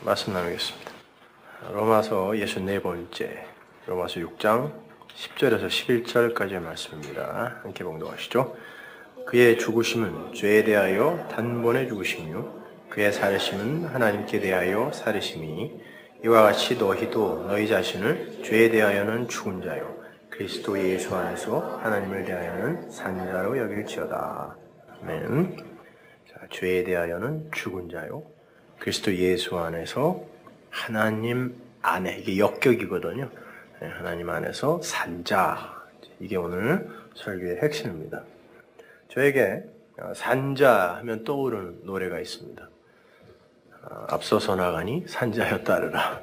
말씀 나누겠습니다. 로마서 64번째, 로마서 6장 10절에서 11절까지의 말씀입니다. 함께 봉독하시죠. 그의 죽으심은 죄에 대하여 단번에 죽으심이요 그의 살으심은 하나님께 대하여 살으심이니 이와 같이 너희도 너희 자신을 죄에 대하여는 죽은 자요 그리스도 예수 안에서 하나님을 대하여는 산 자로 여길지어다. 아멘. 자, 죄에 대하여는 죽은 자요 그리스도 예수 안에서 하나님 안에, 이게 역격이거든요. 하나님 안에서 산 자. 이게 오늘 설교의 핵심입니다. 저에게 산자 하면 떠오르는 노래가 있습니다. 앞서서 나가니 산자여 따르라.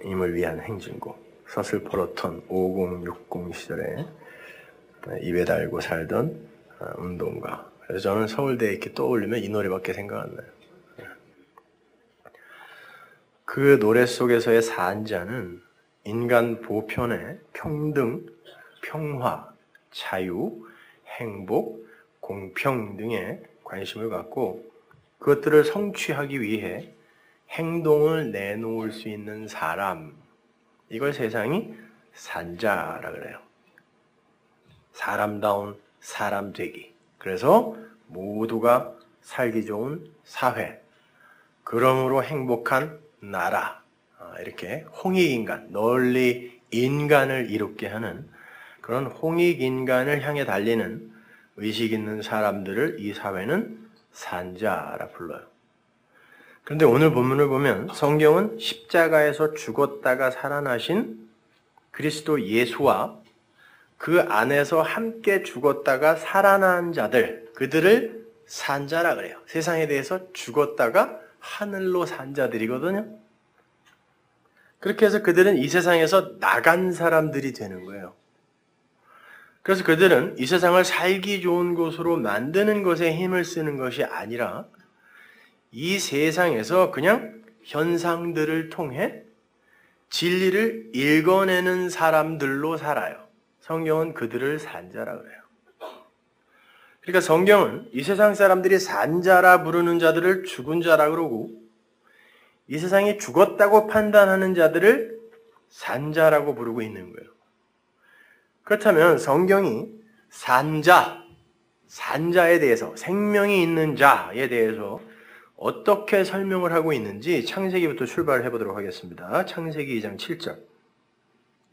임을 위한 행진곡. 서슬퍼렇던 5060 시절에 입에 달고 살던 운동가. 그래서 저는 서울대에 이렇게 떠올리면 이 노래밖에 생각 안 나요. 그 노래 속에서의 산자는 인간 보편의 평등, 평화, 자유, 행복, 공평 등에 관심을 갖고 그것들을 성취하기 위해 행동을 내놓을 수 있는 사람, 이걸 세상이 산자라 그래요. 사람다운 사람 되기. 그래서 모두가 살기 좋은 사회, 그러므로 행복한 나라, 이렇게 홍익인간, 널리 인간을 이롭게 하는 그런 홍익인간을 향해 달리는 의식 있는 사람들을 이 사회는 산자라 불러요. 그런데 오늘 본문을 보면 성경은 십자가에서 죽었다가 살아나신 그리스도 예수와 그 안에서 함께 죽었다가 살아난 자들, 그들을 산자라 그래요. 세상에 대해서 죽었다가 하늘로 산 자들이거든요. 그렇게 해서 그들은 이 세상에서 나간 사람들이 되는 거예요. 그래서 그들은 이 세상을 살기 좋은 곳으로 만드는 것에 힘을 쓰는 것이 아니라 이 세상에서 그냥 현상들을 통해 진리를 읽어내는 사람들로 살아요. 성경은 그들을 산자라 그래요. 그러니까 성경은 이 세상 사람들이 산자라 부르는 자들을 죽은 자라 그러고 이 세상이 죽었다고 판단하는 자들을 산자라고 부르고 있는 거예요. 그렇다면 성경이 산자에 대해서, 생명이 있는 자에 대해서 어떻게 설명을 하고 있는지 창세기부터 출발을 해보도록 하겠습니다. 창세기 2장 7절.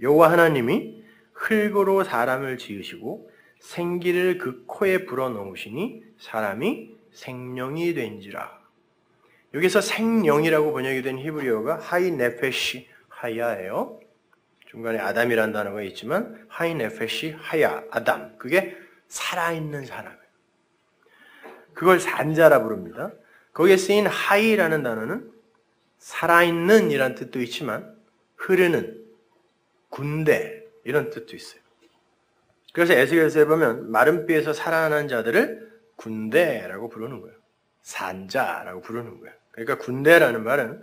여호와 하나님이 흙으로 사람을 지으시고 생기를 그 코에 불어넣으시니 사람이 생명이 된지라. 여기서 생명이라고 번역이 된 히브리어가 하이 네페시 하야예요. 중간에 아담이라는 단어가 있지만 하이 네페시 하야, 아담. 그게 살아있는 사람이에요. 그걸 산자라 부릅니다. 거기에 쓰인 하이라는 단어는 살아있는 이란 뜻도 있지만 흐르는, 군대 이런 뜻도 있어요. 그래서 에스겔서에 보면 마른 뼈에서 살아난 자들을 군대라고 부르는 거예요. 산자라고 부르는 거예요. 그러니까 군대라는 말은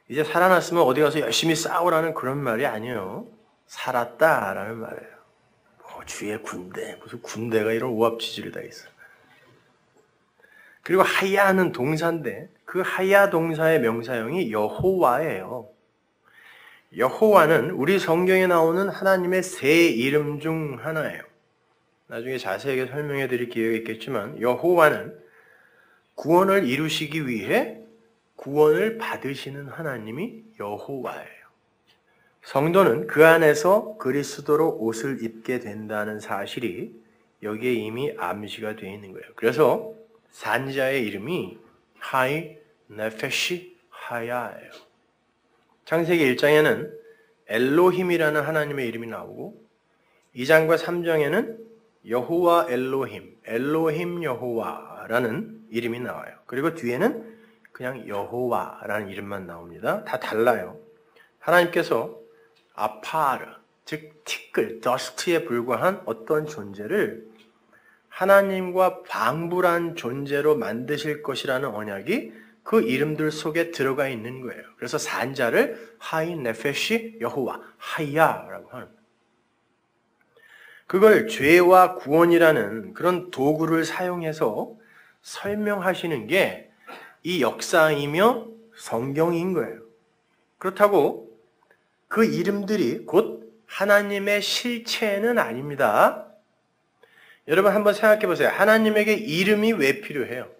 이제 살아났으면 어디 가서 열심히 싸우라는 그런 말이 아니에요. 살았다라는 말이에요. 주의 군대, 무슨 군대가 이런 오합지졸이 다 있어. 그리고 하야는 동사인데 그 하야 동사의 명사형이 여호와예요. 여호와는 우리 성경에 나오는 하나님의 세 이름 중 하나예요. 나중에 자세하게 설명해 드릴 기회가 있겠지만 여호와는 구원을 이루시기 위해 구원을 받으시는 하나님이 여호와예요. 성도는 그 안에서 그리스도로 옷을 입게 된다는 사실이 여기에 이미 암시가 되어 있는 거예요. 그래서 산자의 이름이 하이 네페시 하야예요. 창세기 1장에는 엘로힘이라는 하나님의 이름이 나오고 2장과 3장에는 여호와 엘로힘, 엘로힘 여호와라는 이름이 나와요. 그리고 뒤에는 그냥 여호와라는 이름만 나옵니다. 다 달라요. 하나님께서 아파르, 즉 티끌, 더스트에 불과한 어떤 존재를 하나님과 방불한 존재로 만드실 것이라는 언약이 그 이름들 속에 들어가 있는 거예요. 그래서 산자를 하이 네페시 여호와, 하야라고 하는 거예요. 그걸 죄와 구원이라는 그런 도구를 사용해서 설명하시는 게 이 역사이며 성경인 거예요. 그렇다고 그 이름들이 곧 하나님의 실체는 아닙니다. 여러분 한번 생각해 보세요. 하나님에게 이름이 왜 필요해요?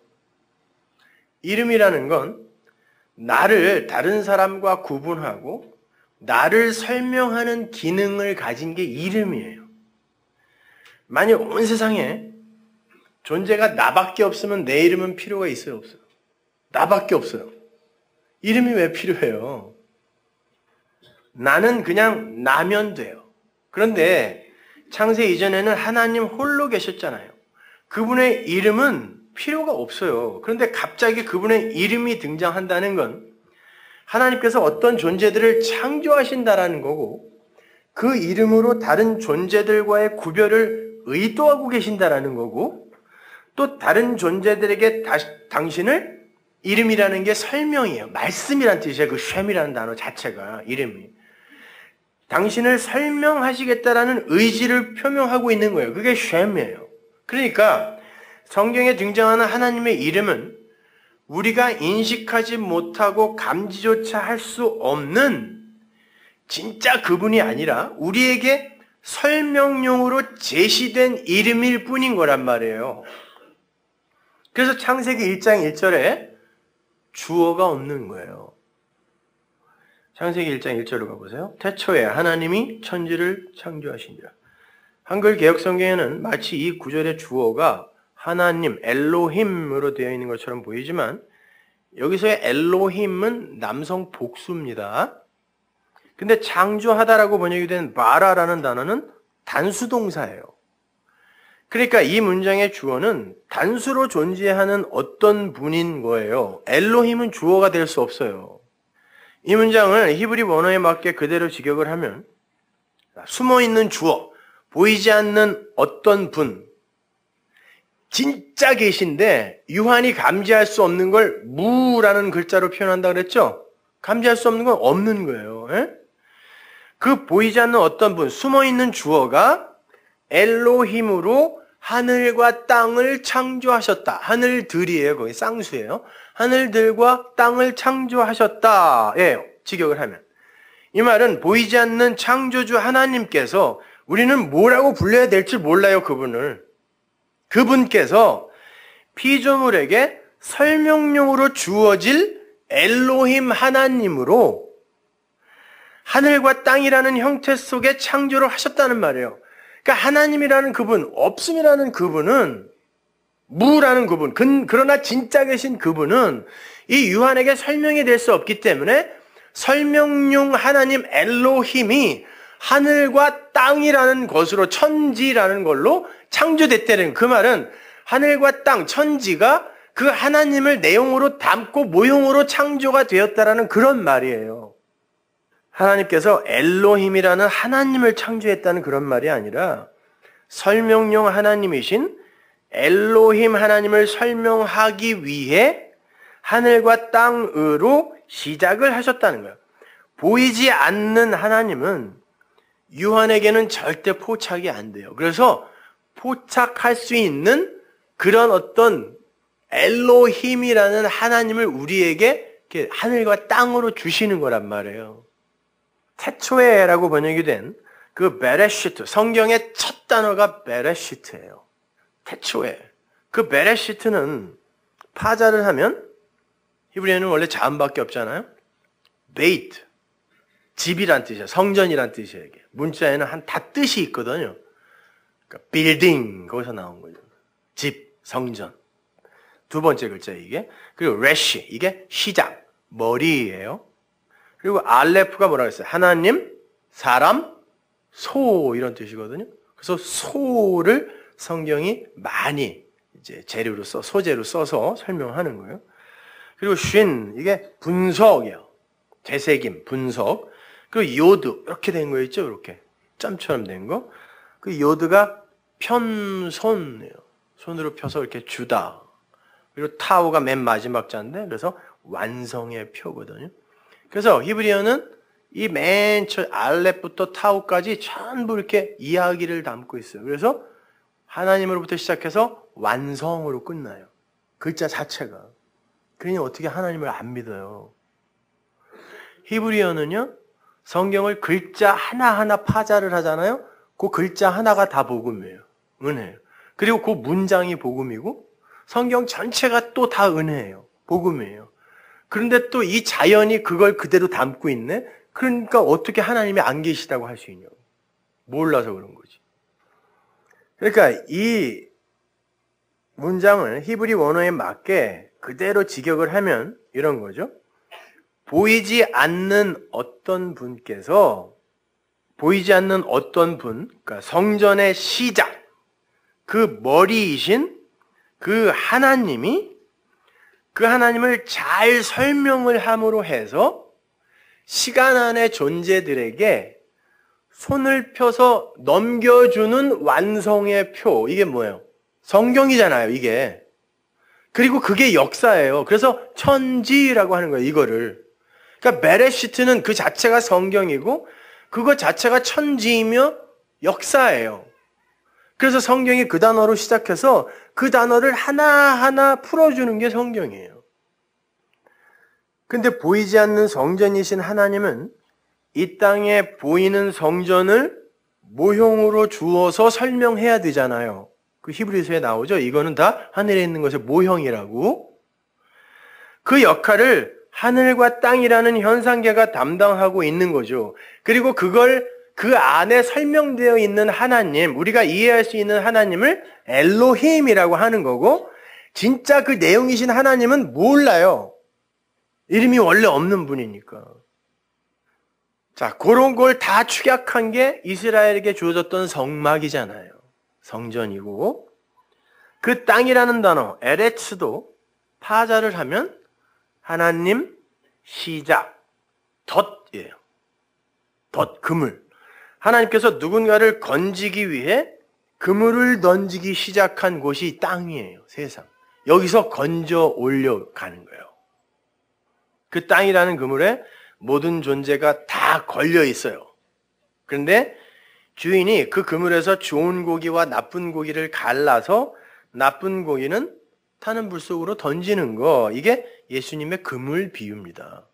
이름이라는 건 나를 다른 사람과 구분하고 나를 설명하는 기능을 가진 게 이름이에요. 만약 온 세상에 존재가 나밖에 없으면 내 이름은 필요가 있어요, 없어요? 나밖에 없어요. 이름이 왜 필요해요? 나는 그냥 나면 돼요. 그런데 창세 이전에는 하나님 홀로 계셨잖아요. 그분의 이름은 필요가 없어요. 그런데 갑자기 그분의 이름이 등장한다는 건 하나님께서 어떤 존재들을 창조하신다라는 거고 그 이름으로 다른 존재들과의 구별을 의도하고 계신다라는 거고 또 다른 존재들에게 당신을 이름이라는 게 설명이에요. 말씀이란 뜻이에요. 그 쉔이라는 단어 자체가 이름이. 당신을 설명하시겠다라는 의지를 표명하고 있는 거예요. 그게 쉔이에요. 그러니까 성경에 등장하는 하나님의 이름은 우리가 인식하지 못하고 감지조차 할 수 없는 진짜 그분이 아니라 우리에게 설명용으로 제시된 이름일 뿐인 거란 말이에요. 그래서 창세기 1장 1절에 주어가 없는 거예요. 창세기 1장 1절로 가보세요. 태초에 하나님이 천지를 창조하시니라. 한글 개역성경에는 마치 이 구절의 주어가 하나님, 엘로힘으로 되어 있는 것처럼 보이지만 여기서의 엘로힘은 남성 복수입니다. 근데 창조하다라고 번역이 된 바라라는 단어는 단수동사예요. 그러니까 이 문장의 주어는 단수로 존재하는 어떤 분인 거예요. 엘로힘은 주어가 될 수 없어요. 이 문장을 히브리 원어에 맞게 그대로 직역을 하면 숨어있는 주어, 보이지 않는 어떤 분, 진짜 계신데 유한히 감지할 수 없는 걸 무라는 글자로 표현한다 그랬죠? 감지할 수 없는 건 없는 거예요. 에? 그 보이지 않는 어떤 분, 숨어있는 주어가 엘로힘으로 하늘과 땅을 창조하셨다. 하늘들이에요. 거기 쌍수예요. 하늘들과 땅을 창조하셨다. 예요. 직역을 하면. 이 말은 보이지 않는 창조주 하나님께서 우리는 뭐라고 불러야 될지 몰라요. 그분께서 피조물에게 설명용으로 주어질 엘로힘 하나님으로 하늘과 땅이라는 형태 속에 창조를 하셨다는 말이에요. 그러니까 하나님이라는 그분, 없음이라는 그분은 무라는 그분, 그러나 진짜 계신 그분은 이 유한에게 설명이 될 수 없기 때문에 설명용 하나님 엘로힘이 하늘과 땅이라는 것으로 천지라는 걸로 창조됐다는 그 말은 하늘과 땅, 천지가 그 하나님을 내용으로 담고 모형으로 창조가 되었다라는 그런 말이에요. 하나님께서 엘로힘이라는 하나님을 창조했다는 그런 말이 아니라 설명용 하나님이신 엘로힘 하나님을 설명하기 위해 하늘과 땅으로 시작을 하셨다는 거예요. 보이지 않는 하나님은 유한에게는 절대 포착이 안 돼요. 그래서 포착할 수 있는 그런 어떤 엘로힘이라는 하나님을 우리에게 이렇게 하늘과 땅으로 주시는 거란 말이에요. 태초에라고 번역이 된 그 베레시트, 성경의 첫 단어가 베레시트예요. 태초에. 그 베레시트는 파자를 하면 히브리어는 원래 자음밖에 없잖아요. 베이트, 집이란 뜻이에요. 성전이란 뜻이에요. 이게. 문자에는 다 뜻이 있거든요. 그러니까 빌딩, 거기서 나온 거죠. 집, 성전. 두 번째 글자 이게. 그리고 레시, 이게 시작, 머리예요. 그리고 알레프가 뭐라고 했어요? 하나님, 사람, 소 이런 뜻이거든요. 그래서 소를 성경이 많이 이제 재료로 소재로 써서 설명하는 거예요. 그리고 쉰, 이게 분석이에요. 되새김, 분석. 그리고 요드, 이렇게 된 거 있죠? 이렇게. 점처럼 된 거. 그 요드가 편손이에요. 손으로 펴서 이렇게 주다. 그리고 타오가 맨 마지막 자인데, 그래서 완성의 표거든요. 그래서 히브리어는 이 맨 처 알렙부터 타오까지 전부 이렇게 이야기를 담고 있어요. 그래서 하나님으로부터 시작해서 완성으로 끝나요. 글자 자체가. 그러니 어떻게 하나님을 안 믿어요? 히브리어는요, 성경을 글자 하나하나 파자를 하잖아요. 그 글자 하나가 다 복음이에요. 은혜예요. 그리고 그 문장이 복음이고 성경 전체가 또 다 은혜예요. 복음이에요. 그런데 또 이 자연이 그걸 그대로 담고 있네? 그러니까 어떻게 하나님이 안 계시다고 할 수 있냐고. 몰라서 그런 거지. 그러니까 이 문장을 히브리 원어에 맞게 그대로 직역을 하면 이런 거죠. 보이지 않는 어떤 분, 그러니까 성전의 시작, 그 머리이신 그 하나님이 그 하나님을 잘 설명을 함으로 해서 시간 안의 존재들에게 손을 펴서 넘겨주는 완성의 표. 이게 뭐예요? 성경이잖아요, 이게. 그리고 그게 역사예요. 그래서 천지라고 하는 거예요, 이거를. 그러니까 베레시트는 그 자체가 성경이고 그거 자체가 천지이며 역사예요. 그래서 성경이 그 단어로 시작해서 그 단어를 하나하나 풀어주는 게 성경이에요. 근데 보이지 않는 성전이신 하나님은 이 땅에 보이는 성전을 모형으로 주어서 설명해야 되잖아요. 그 히브리서에 나오죠. 이거는 다 하늘에 있는 것의 모형이라고. 그 역할을 하늘과 땅이라는 현상계가 담당하고 있는 거죠. 그리고 그걸 그 안에 설명되어 있는 하나님, 우리가 이해할 수 있는 하나님을 엘로힘이라고 하는 거고, 진짜 그 내용이신 하나님은 몰라요. 이름이 원래 없는 분이니까. 자, 그런 걸 다 축약한 게 이스라엘에게 주어졌던 성막이잖아요. 성전이고, 그 땅이라는 단어, 에레츠도 파자를 하면 하나님, 시작, 덫이에요. 덫, 그물. 하나님께서 누군가를 건지기 위해 그물을 던지기 시작한 곳이 땅이에요. 세상. 여기서 건져 올려가는 거예요. 그 땅이라는 그물에 모든 존재가 다 걸려 있어요. 그런데 주인이 그 그물에서 좋은 고기와 나쁜 고기를 갈라서 나쁜 고기는 타는 불 속으로 던지는 거. 이게 예수님의 그물 비유입니다.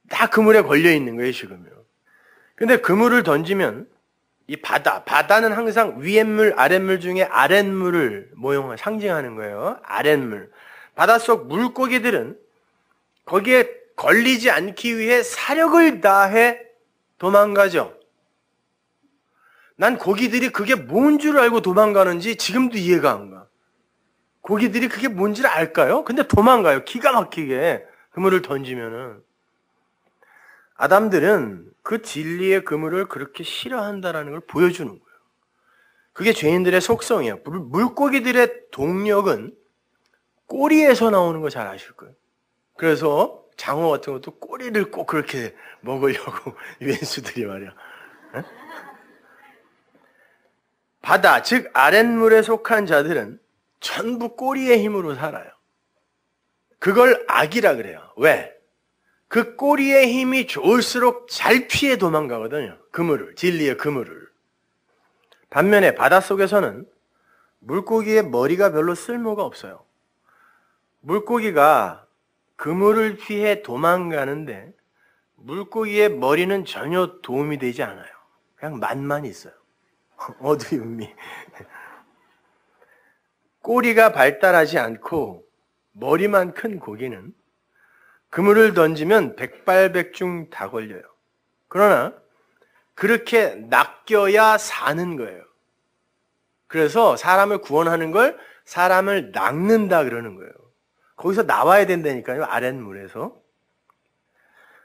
다 그물에 걸려 있는 거예요, 지금요. 근데 그물을 던지면 이 바다는 항상 위엔물, 아랫물 중에 아랫물을 상징하는 거예요. 아랫물. 바닷속 물고기들은 거기에 걸리지 않기 위해 사력을 다해 도망가죠. 난 고기들이 그게 뭔 줄 알고 도망가는지 지금도 이해가 안 가. 고기들이 그게 뭔지를 알까요? 근데 도망가요. 기가 막히게 그물을 던지면은. 아담들은 그 진리의 그물을 그렇게 싫어한다라는 걸 보여주는 거예요. 그게 죄인들의 속성이에요. 물고기들의 동력은 꼬리에서 나오는 거 잘 아실 거예요. 그래서 장어 같은 것도 꼬리를 꼭 그렇게 먹으려고 유엔수들이 말이야. 에? 바다, 즉 아랫물에 속한 자들은 전부 꼬리의 힘으로 살아요. 그걸 악이라 그래요. 왜? 그 꼬리의 힘이 좋을수록 잘 피해 도망가거든요. 그물을, 진리의 그물을. 반면에 바닷속에서는 물고기의 머리가 별로 쓸모가 없어요. 물고기가 그물을 피해 도망가는데 물고기의 머리는 전혀 도움이 되지 않아요. 그냥 맛만 있어요. 어두움이. 꼬리가 발달하지 않고 머리만 큰 고기는 그물을 던지면 백발백중 다 걸려요. 그러나 그렇게 낚여야 사는 거예요. 그래서 사람을 구원하는 걸 사람을 낚는다 그러는 거예요. 거기서 나와야 된다니까요. 아랫물에서.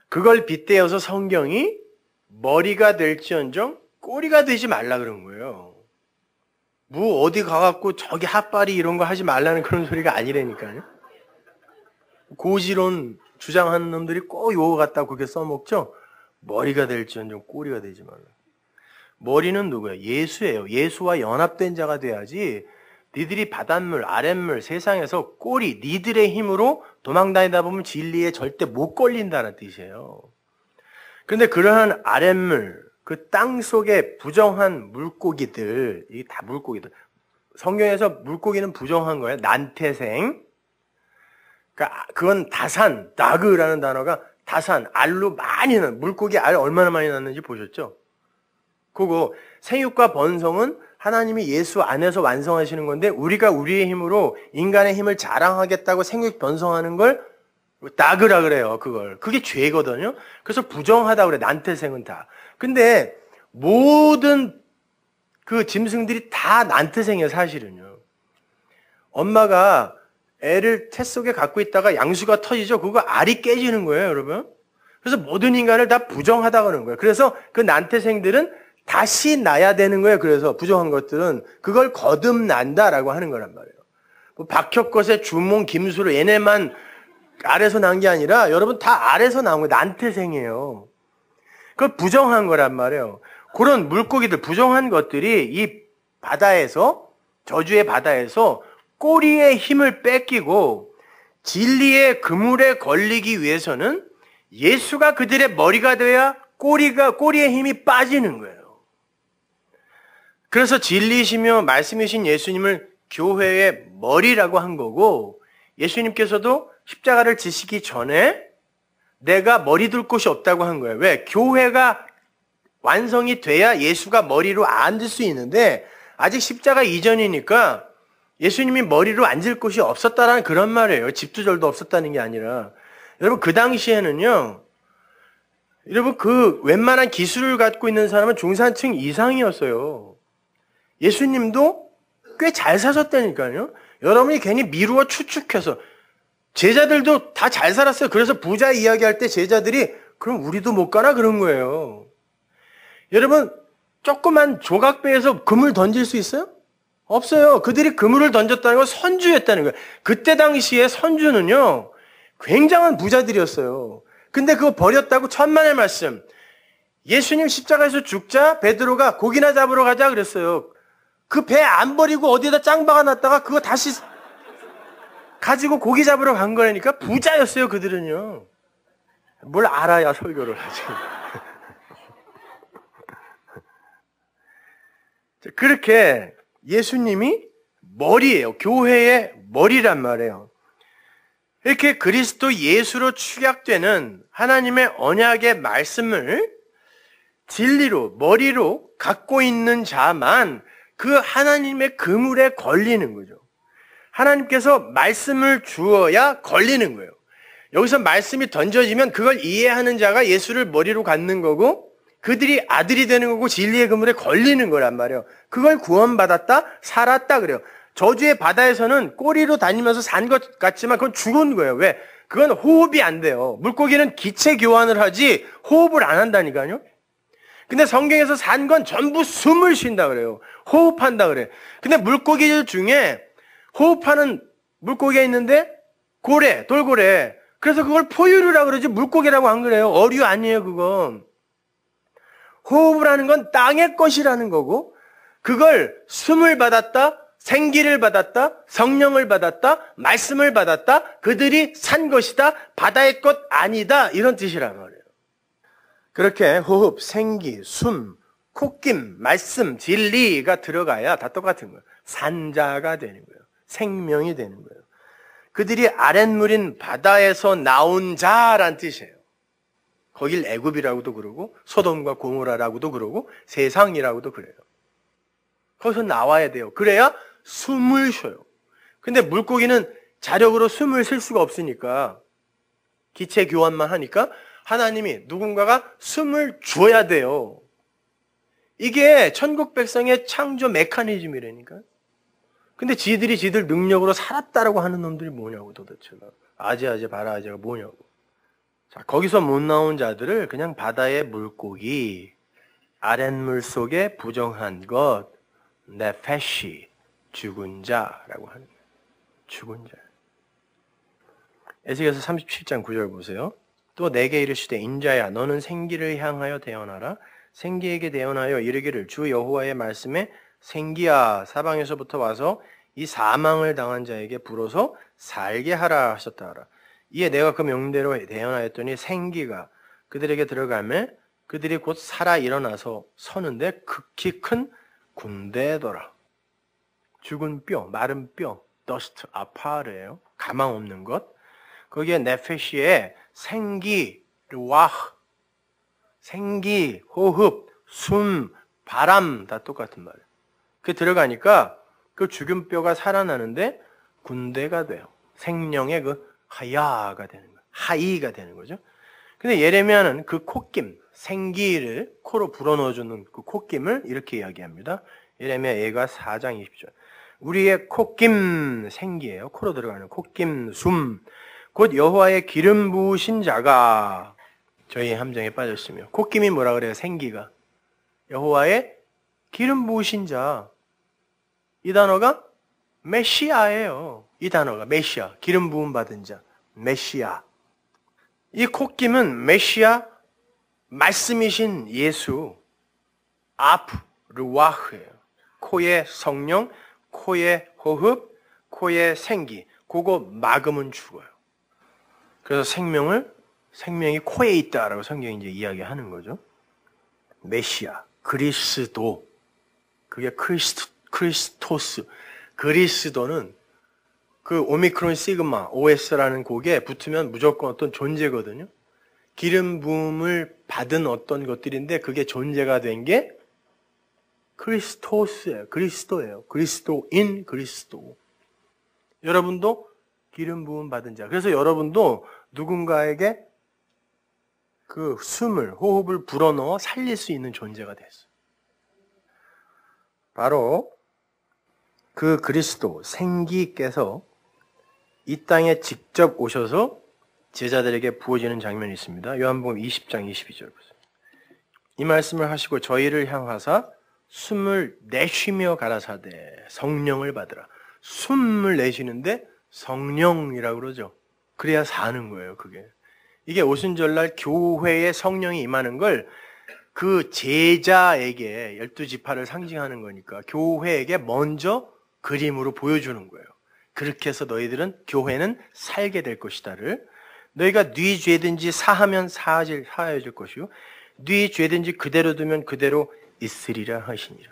그걸 빗대어서 성경이 머리가 될지언정 꼬리가 되지 말라 그런 거예요. 뭐 어디 가갖고 저기 핫바리 이런 거 하지 말라는 그런 소리가 아니라니까요. 고지론 주장하는 놈들이 꼭 요거 갖다 그렇게 써먹죠. 머리가 될지언정 꼬리가 되지 말라. 머리는 누구예요? 예수예요. 예수와 연합된 자가 돼야지 니들이 바닷물, 아랫물, 세상에서 꼬리, 니들의 힘으로 도망다니다 보면 진리에 절대 못 걸린다는 뜻이에요. 그런데 그러한 아랫물, 그 땅 속에 부정한 물고기들, 이게 다 물고기들. 성경에서 물고기는 부정한 거예요. 난태생. 그건 다산, 다그라는 단어가 다산, 알로 많이 물고기 알 얼마나 많이 났는지 보셨죠? 그거 생육과 번성은 하나님이 예수 안에서 완성하시는 건데 우리가 우리의 힘으로 인간의 힘을 자랑하겠다고 생육 번성하는 걸 낙으라 그래요. 그게 죄거든요. 그래서 부정하다 그래. 난태생은 다. 근데 모든 그 짐승들이 다 난태생이에요, 사실은요. 엄마가 애를 태 속에 갖고 있다가 양수가 터지죠. 그거 알이 깨지는 거예요, 여러분. 그래서 모든 인간을 다 부정하다 그러는 거예요. 그래서 그 난태생들은 다시 나야 되는 거예요. 그래서 부정한 것들은 그걸 거듭난다라고 하는 거란 말이에요. 뭐 박혁것의 주몽, 김수로 얘네만 알에서 난 게 아니라 여러분 다 알에서 나온 거예요. 난태생이에요. 그걸 부정한 거란 말이에요. 그런 물고기들, 부정한 것들이 이 바다에서, 저주의 바다에서 꼬리의 힘을 뺏기고 진리의 그물에 걸리기 위해서는 예수가 그들의 머리가 돼야 꼬리의 힘이 빠지는 거예요. 그래서 진리이시며 말씀이신 예수님을 교회의 머리라고 한 거고, 예수님께서도 십자가를 지시기 전에 내가 머리 둘 곳이 없다고 한 거예요. 왜? 교회가 완성이 돼야 예수가 머리로 앉을 수 있는데 아직 십자가 이전이니까 예수님이 머리로 앉을 곳이 없었다라는 그런 말이에요. 집두절도 없었다는 게 아니라. 여러분 그 당시에는요. 여러분 그 웬만한 기술을 갖고 있는 사람은 중산층 이상이었어요. 예수님도 꽤 잘 사셨다니까요. 여러분이 괜히 미루어 추측해서 제자들도 다 잘 살았어요. 그래서 부자 이야기할 때 제자들이 그럼 우리도 못 가나 그런 거예요. 여러분 조그만 조각배에서 그물 던질 수 있어요? 없어요. 그들이 그물을 던졌다는 건 선주였다는 거예요. 그때 당시에 선주는요. 굉장한 부자들이었어요. 근데 그거 버렸다고 천만의 말씀. 예수님 십자가에서 죽자 베드로가 고기나 잡으러 가자 그랬어요. 그 배 안 버리고 어디에다 짱 박아놨다가 그거 다시 가지고 고기 잡으러 간 거라니까. 부자였어요 그들은요. 뭘 알아야 설교를 하지. 그렇게 예수님이 머리예요. 교회의 머리란 말이에요. 이렇게 그리스도 예수로 축약되는 하나님의 언약의 말씀을 진리로, 머리로 갖고 있는 자만 그 하나님의 그물에 걸리는 거죠. 하나님께서 말씀을 주어야 걸리는 거예요. 여기서 말씀이 던져지면 그걸 이해하는 자가 예수를 머리로 갖는 거고 그들이 아들이 되는 거고 진리의 그물에 걸리는 거란 말이에요. 그걸 구원받았다, 살았다 그래요. 저주의 바다에서는 꼬리로 다니면서 산 것 같지만 그건 죽은 거예요. 왜? 그건 호흡이 안 돼요. 물고기는 기체 교환을 하지 호흡을 안 한다니까요. 근데 성경에서 산 건 전부 숨을 쉰다 그래요. 호흡한다 그래요. 근데 물고기들 중에 호흡하는 물고기가 있는데 고래, 돌고래. 그래서 그걸 포유류라고 그러지 물고기라고 안 그래요. 어류 아니에요 그건. 호흡을 하는 건 땅의 것이라는 거고 그걸 숨을 받았다, 생기를 받았다, 성령을 받았다, 말씀을 받았다, 그들이 산 것이다, 바다의 것 아니다 이런 뜻이란 말이에요. 그렇게 호흡, 생기, 숨, 콧김, 말씀, 진리가 들어가야 다 똑같은 거예요. 산자가 되는 거예요. 생명이 되는 거예요. 그들이 아랫물인 바다에서 나온 자란 뜻이에요. 거길 애굽이라고도 그러고 소돔과 고모라라고도 그러고 세상이라고도 그래요. 거기서 나와야 돼요. 그래야 숨을 쉬어요. 근데 물고기는 자력으로 숨을 쉴 수가 없으니까 기체 교환만 하니까 하나님이 누군가가 숨을 줘야 돼요. 이게 천국 백성의 창조 메커니즘이라니까. 근데 지들 능력으로 살았다라고 하는 놈들이 뭐냐고 도대체가. 아재아재 바라아재가 뭐냐고. 자, 거기서 못 나온 자들을 그냥 바다의 물고기, 아랫물 속에 부정한 것, 네페시, 죽은 자라고 하는 거예요. 죽은 자. 에스겔서 37장 9절 보세요. 또 내게 이르시되 인자야 너는 생기를 향하여 대언하라. 생기에게 대언하여 이르기를 주 여호와의 말씀에 생기야 사방에서부터 와서 이 사망을 당한 자에게 불어서 살게 하라 하셨다 하라. 이에 내가 그 명대로 대언하였더니 생기가 그들에게 들어가매 그들이 곧 살아 일어나서 서는데 극히 큰 군대더라. 죽은 뼈, 마른 뼈, 더스트 아파르예요. 가망 없는 것. 거기에 네페시에 생기, 르와흐. 생기, 호흡, 숨, 바람 다 똑같은 말이에요. 그게 들어가니까 그 죽은 뼈가 살아나는데 군대가 돼요. 생명의 그 하야가 되는 거예요. 하이가 되는 거죠. 근데 예레미야는 그 콧김, 생기를 코로 불어넣어주는 그 콧김을 이렇게 이야기합니다. 예레미야 예가 4장 20절. 우리의 콧김 생기예요. 코로 들어가는 콧김 숨. 곧 여호와의 기름 부으신 자가 저희 함정에 빠졌으며. 콧김이 뭐라 그래요? 생기가. 여호와의 기름 부으신 자. 이 단어가 메시아예요. 이 단어가 메시아. 기름 부음 받은 자. 메시아. 이 콧김은 메시아, 말씀이신 예수, 아프, 르와흐예요. 코의 성령, 코의 호흡, 코의 생기. 그거 막으면 죽어요. 그래서 생명이 코에 있다라고 성경이 이제 이야기하는 거죠. 메시아, 그리스도. 그게 크리스토스. 그리스도는 그 오미크론 시그마, OS라는 곡에 붙으면 무조건 어떤 존재거든요. 기름 부음을 받은 어떤 것들인데 그게 존재가 된 게 크리스토스예요. 그리스도예요. 그리스도인 그리스도. 여러분도 기름 부음 받은 자. 그래서 여러분도 누군가에게 그 숨을, 호흡을 불어넣어 살릴 수 있는 존재가 됐어요. 바로 그 그리스도, 생기께서 이 땅에 직접 오셔서 제자들에게 부어지는 장면이 있습니다. 요한복음 20장 22절 보세요. 이 말씀을 하시고 저희를 향하사 숨을 내쉬며 가라사대 성령을 받으라. 숨을 내쉬는데 성령이라고 그러죠. 그래야 사는 거예요, 그게. 이게 오순절날 교회에 성령이 임하는 걸 그 제자에게 12지파를 상징하는 거니까 교회에게 먼저 그림으로 보여주는 거예요. 그렇게 해서 너희들은 교회는 살게 될 것이다를 너희가 네 죄든지 사하면 사하여질 것이요 네 죄든지 그대로 두면 그대로 있으리라 하시니라.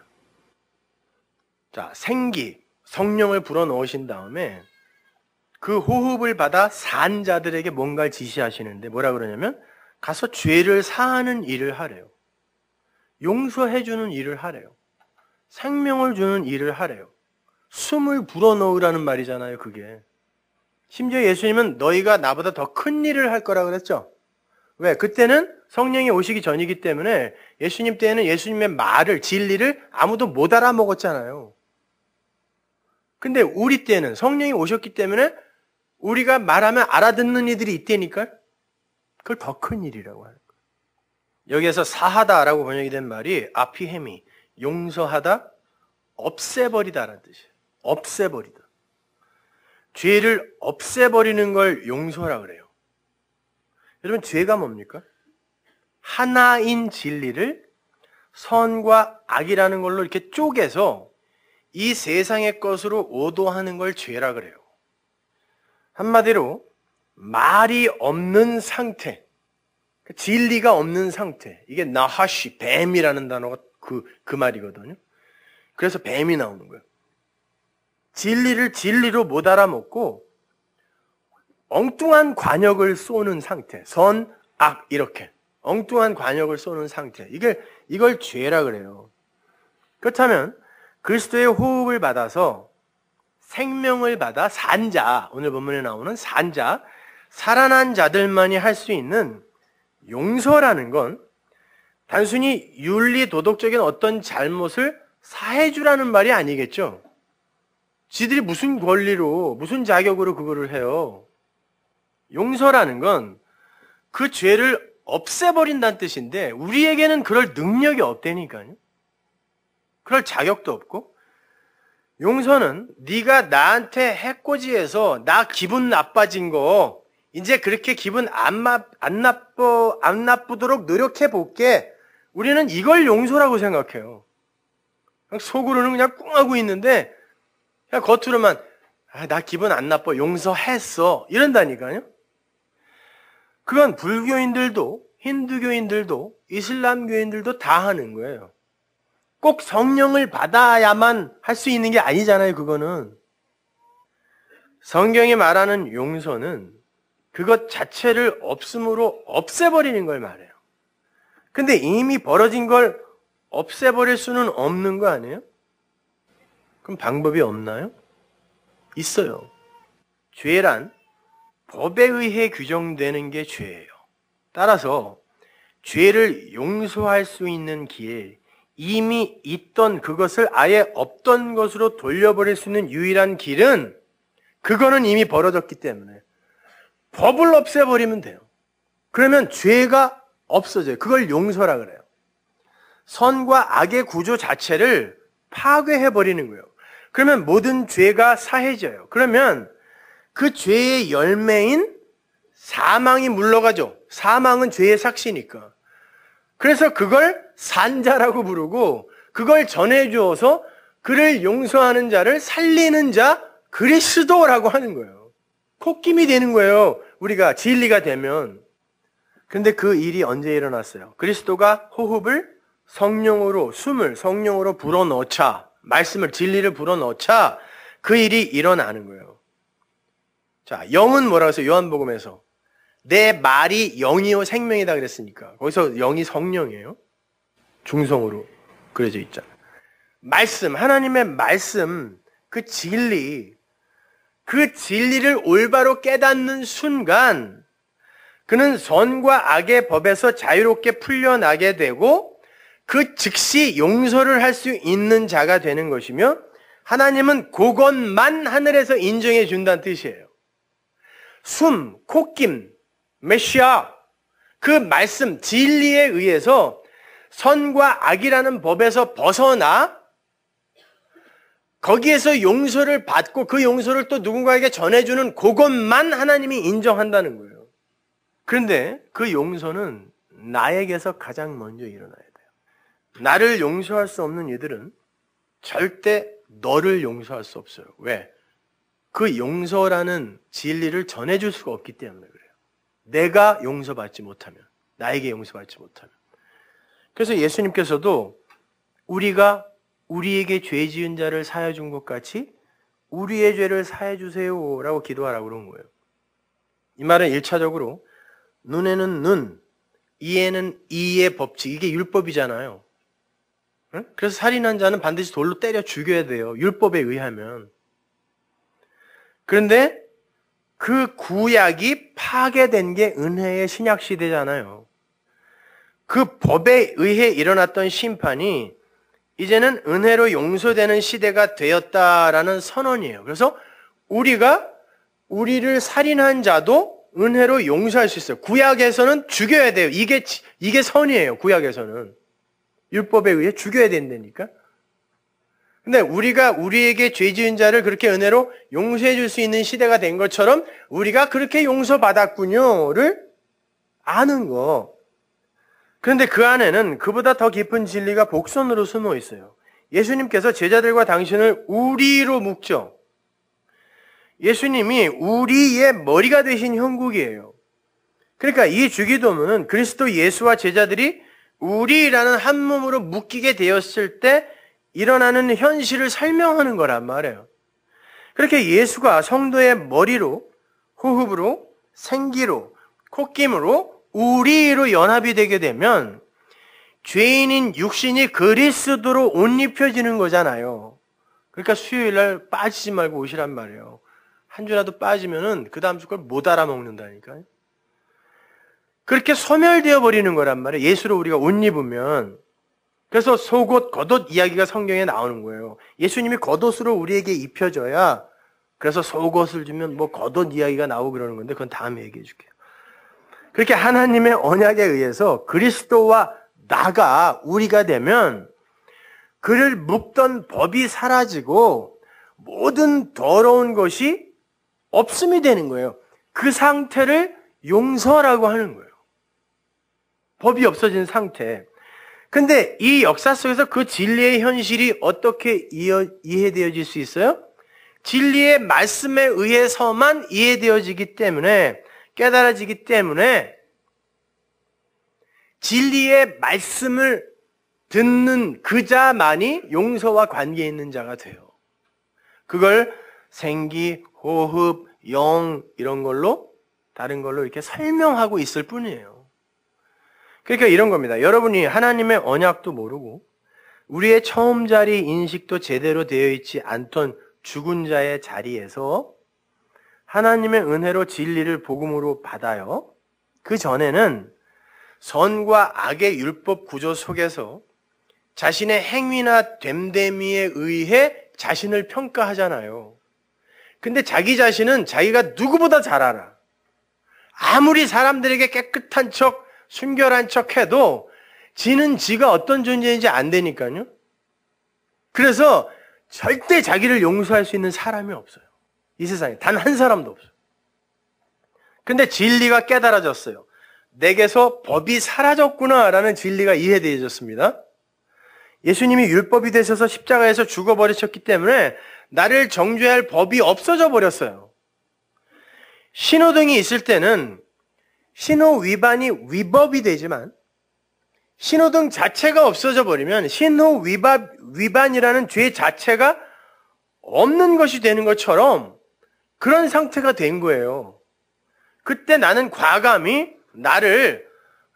자, 생기, 성령을 불어넣으신 다음에 그 호흡을 받아 산 자들에게 뭔가를 지시하시는데 뭐라 그러냐면 가서 죄를 사하는 일을 하래요. 용서해주는 일을 하래요. 생명을 주는 일을 하래요. 숨을 불어넣으라는 말이잖아요, 그게. 심지어 예수님은 너희가 나보다 더 큰 일을 할 거라 그랬죠? 왜? 그때는 성령이 오시기 전이기 때문에 예수님 때에는 예수님의 말을, 진리를 아무도 못 알아먹었잖아요. 근데 우리 때는 성령이 오셨기 때문에 우리가 말하면 알아듣는 이들이 있다니까 그걸 더 큰 일이라고 하는 거예요. 여기에서 사하다라고 번역이 된 말이 아피헤미, 용서하다, 없애버리다라는 뜻이에요. 없애버리다. 죄를 없애버리는 걸 용서라 그래요. 여러분, 죄가 뭡니까? 하나인 진리를 선과 악이라는 걸로 이렇게 쪼개서 이 세상의 것으로 오도하는 걸 죄라 그래요. 한마디로 말이 없는 상태, 진리가 없는 상태. 이게 나하시, 뱀이라는 단어가 그 말이거든요. 그래서 뱀이 나오는 거예요. 진리를 진리로 못 알아먹고 엉뚱한 관역을 쏘는 상태. 선, 악 이렇게 엉뚱한 관역을 쏘는 상태. 이걸 죄라 그래요. 그렇다면 그리스도의 호흡을 받아서 생명을 받아 산 자, 오늘 본문에 나오는 산 자, 살아난 자들만이 할 수 있는 용서라는 건 단순히 윤리 도덕적인 어떤 잘못을 사해주라는 말이 아니겠죠. 지들이 무슨 권리로, 무슨 자격으로 그거를 해요. 용서라는 건 그 죄를 없애버린다는 뜻인데 우리에게는 그럴 능력이 없다니까요. 그럴 자격도 없고 용서는 네가 나한테 해코지해서 나 기분 나빠진 거 이제 그렇게 기분 안 나쁘도록 노력해 볼게. 우리는 이걸 용서라고 생각해요. 속으로는 그냥 꿍하고 있는데 그냥 겉으로만 나 기분 안 나빠 용서했어 이런다니까요. 그건 불교인들도 힌두교인들도 이슬람교인들도 다 하는 거예요. 꼭 성령을 받아야만 할 수 있는 게 아니잖아요. 그거는 성경이 말하는 용서는 그것 자체를 없음으로 없애버리는 걸 말해요. 근데 이미 벌어진 걸 없애버릴 수는 없는 거 아니에요? 그럼 방법이 없나요? 있어요. 죄란 법에 의해 규정되는 게 죄예요. 따라서 죄를 용서할 수 있는 길, 이미 있던 그것을 아예 없던 것으로 돌려버릴 수 있는 유일한 길은 그거는 이미 벌어졌기 때문에 법을 없애버리면 돼요. 그러면 죄가 없어져요. 그걸 용서라 그래요. 선과 악의 구조 자체를 파괴해버리는 거예요. 그러면 모든 죄가 사해져요. 그러면 그 죄의 열매인 사망이 물러가죠. 사망은 죄의 삭시니까. 그래서 그걸 산자라고 부르고 그걸 전해주어서 그를 용서하는 자를 살리는 자 그리스도라고 하는 거예요. 콧김이 되는 거예요. 우리가 진리가 되면. 근데 그 일이 언제 일어났어요? 그리스도가 호흡을 성령으로, 숨을 성령으로 불어넣자, 말씀을, 진리를 불어넣자 그 일이 일어나는 거예요. 자, 영은 뭐라고 했어요? 요한복음에서. 내 말이 영이요 생명이다 그랬으니까. 거기서 영이 성령이에요. 중성으로 그려져 있잖아요. 말씀, 하나님의 말씀, 그 진리, 그 진리를 올바로 깨닫는 순간 그는 선과 악의 법에서 자유롭게 풀려나게 되고 그 즉시 용서를 할 수 있는 자가 되는 것이며 하나님은 그것만 하늘에서 인정해 준다는 뜻이에요. 숨, 콧김, 메시아, 그 말씀, 진리에 의해서 선과 악이라는 법에서 벗어나 거기에서 용서를 받고 그 용서를 또 누군가에게 전해주는 그것만 하나님이 인정한다는 거예요. 그런데 그 용서는 나에게서 가장 먼저 일어나야 돼요. 나를 용서할 수 없는 이들은 절대 너를 용서할 수 없어요. 왜? 그 용서라는 진리를 전해줄 수가 없기 때문에 그래요. 내가 용서받지 못하면, 나에게 용서받지 못하면. 그래서 예수님께서도 우리가 우리에게 죄 지은 자를 사하여 준 것 같이 우리의 죄를 사해 주세요 라고 기도하라고 그런 거예요. 이 말은 1차적으로 눈에는 눈, 이에는 이의 법칙, 이게 율법이잖아요. 그래서 살인한 자는 반드시 돌로 때려 죽여야 돼요. 율법에 의하면. 그런데 그 구약이 파괴된 게 은혜의 신약 시대잖아요. 그 법에 의해 일어났던 심판이 이제는 은혜로 용서되는 시대가 되었다라는 선언이에요. 그래서 우리가 우리를 살인한 자도 은혜로 용서할 수 있어요. 구약에서는 죽여야 돼요. 이게 선이에요. 구약에서는. 율법에 의해 죽여야 된다니까. 근데 우리가 우리에게 죄 지은 자를 그렇게 은혜로 용서해 줄 수 있는 시대가 된 것처럼 우리가 그렇게 용서받았군요를 아는 거. 그런데 그 안에는 그보다 더 깊은 진리가 복선으로 숨어 있어요. 예수님께서 제자들과 당신을 우리로 묶죠. 예수님이 우리의 머리가 되신 형국이에요. 그러니까 이 주기도문은 그리스도 예수와 제자들이 우리라는 한 몸으로 묶이게 되었을 때 일어나는 현실을 설명하는 거란 말이에요. 그렇게 예수가 성도의 머리로, 호흡으로, 생기로, 콧김으로, 우리로 연합이 되게 되면 죄인인 육신이 그리스도로 옷 입혀지는 거잖아요. 그러니까 수요일날 빠지지 말고 오시란 말이에요. 한 주라도 빠지면은 그 다음 주 걸 못 알아먹는다니까요. 그렇게 소멸되어 버리는 거란 말이에요. 예수로 우리가 옷 입으면. 그래서 속옷, 겉옷 이야기가 성경에 나오는 거예요. 예수님이 겉옷으로 우리에게 입혀져야 그래서 속옷을 주면 뭐 겉옷 이야기가 나오고 그러는 건데 그건 다음에 얘기해 줄게요. 그렇게 하나님의 언약에 의해서 그리스도와 나가 우리가 되면 그를 묶던 법이 사라지고 모든 더러운 것이 없음이 되는 거예요. 그 상태를 용서라고 하는 거예요. 법이 없어진 상태. 근데 이 역사 속에서 그 진리의 현실이 어떻게 이해되어질 수 있어요? 진리의 말씀에 의해서만 이해되어지기 때문에, 깨달아지기 때문에 진리의 말씀을 듣는 그 자만이 용서와 관계 있는 자가 돼요. 그걸 생기, 호흡, 영 이런 걸로 다른 걸로 이렇게 설명하고 있을 뿐이에요. 그러니까 이런 겁니다. 여러분이 하나님의 언약도 모르고 우리의 처음 자리 인식도 제대로 되어 있지 않던 죽은 자의 자리에서 하나님의 은혜로 진리를 복음으로 받아요. 그 전에는 선과 악의 율법 구조 속에서 자신의 행위나 됨됨이에 의해 자신을 평가하잖아요. 근데 자기 자신은 자기가 누구보다 잘 알아. 아무리 사람들에게 깨끗한 척, 순결한 척 해도 지는 지가 어떤 존재인지 안 되니까요. 그래서 절대 자기를 용서할 수 있는 사람이 없어요. 이 세상에 단 한 사람도 없어요. 근데 진리가 깨달아졌어요. 내게서 법이 사라졌구나라는 진리가 이해되어졌습니다. 예수님이 율법이 되셔서 십자가에서 죽어버리셨기 때문에 나를 정죄할 법이 없어져 버렸어요. 신호등이 있을 때는 신호 위반이 위법이 되지만 신호등 자체가 없어져 버리면 신호 위반이라는 죄 자체가 없는 것이 되는 것처럼 그런 상태가 된 거예요. 그때 나는 과감히 나를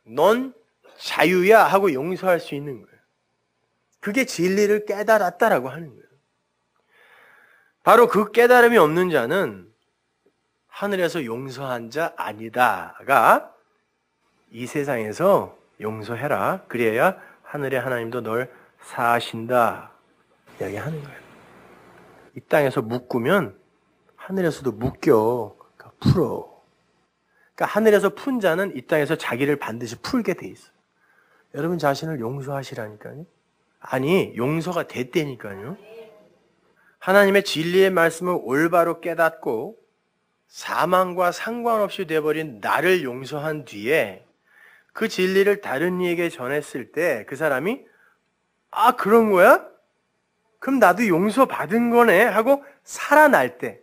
넌 자유야 하고 용서할 수 있는 거예요. 그게 진리를 깨달았다라고 하는 거예요. 바로 그 깨달음이 없는 자는 하늘에서 용서한 자 아니다가 이 세상에서 용서해라. 그래야 하늘의 하나님도 널 사하신다. 이야기하는 거예요. 이 땅에서 묶으면 하늘에서도 묶여. 그러니까 풀어. 그러니까 하늘에서 푼 자는 이 땅에서 자기를 반드시 풀게 돼 있어요. 여러분 자신을 용서하시라니까요. 아니, 용서가 됐다니까요. 하나님의 진리의 말씀을 올바로 깨닫고 사망과 상관없이 돼버린 나를 용서한 뒤에 그 진리를 다른 이에게 전했을 때 그 사람이 아, 그런 거야? 그럼 나도 용서받은 거네 하고 살아날 때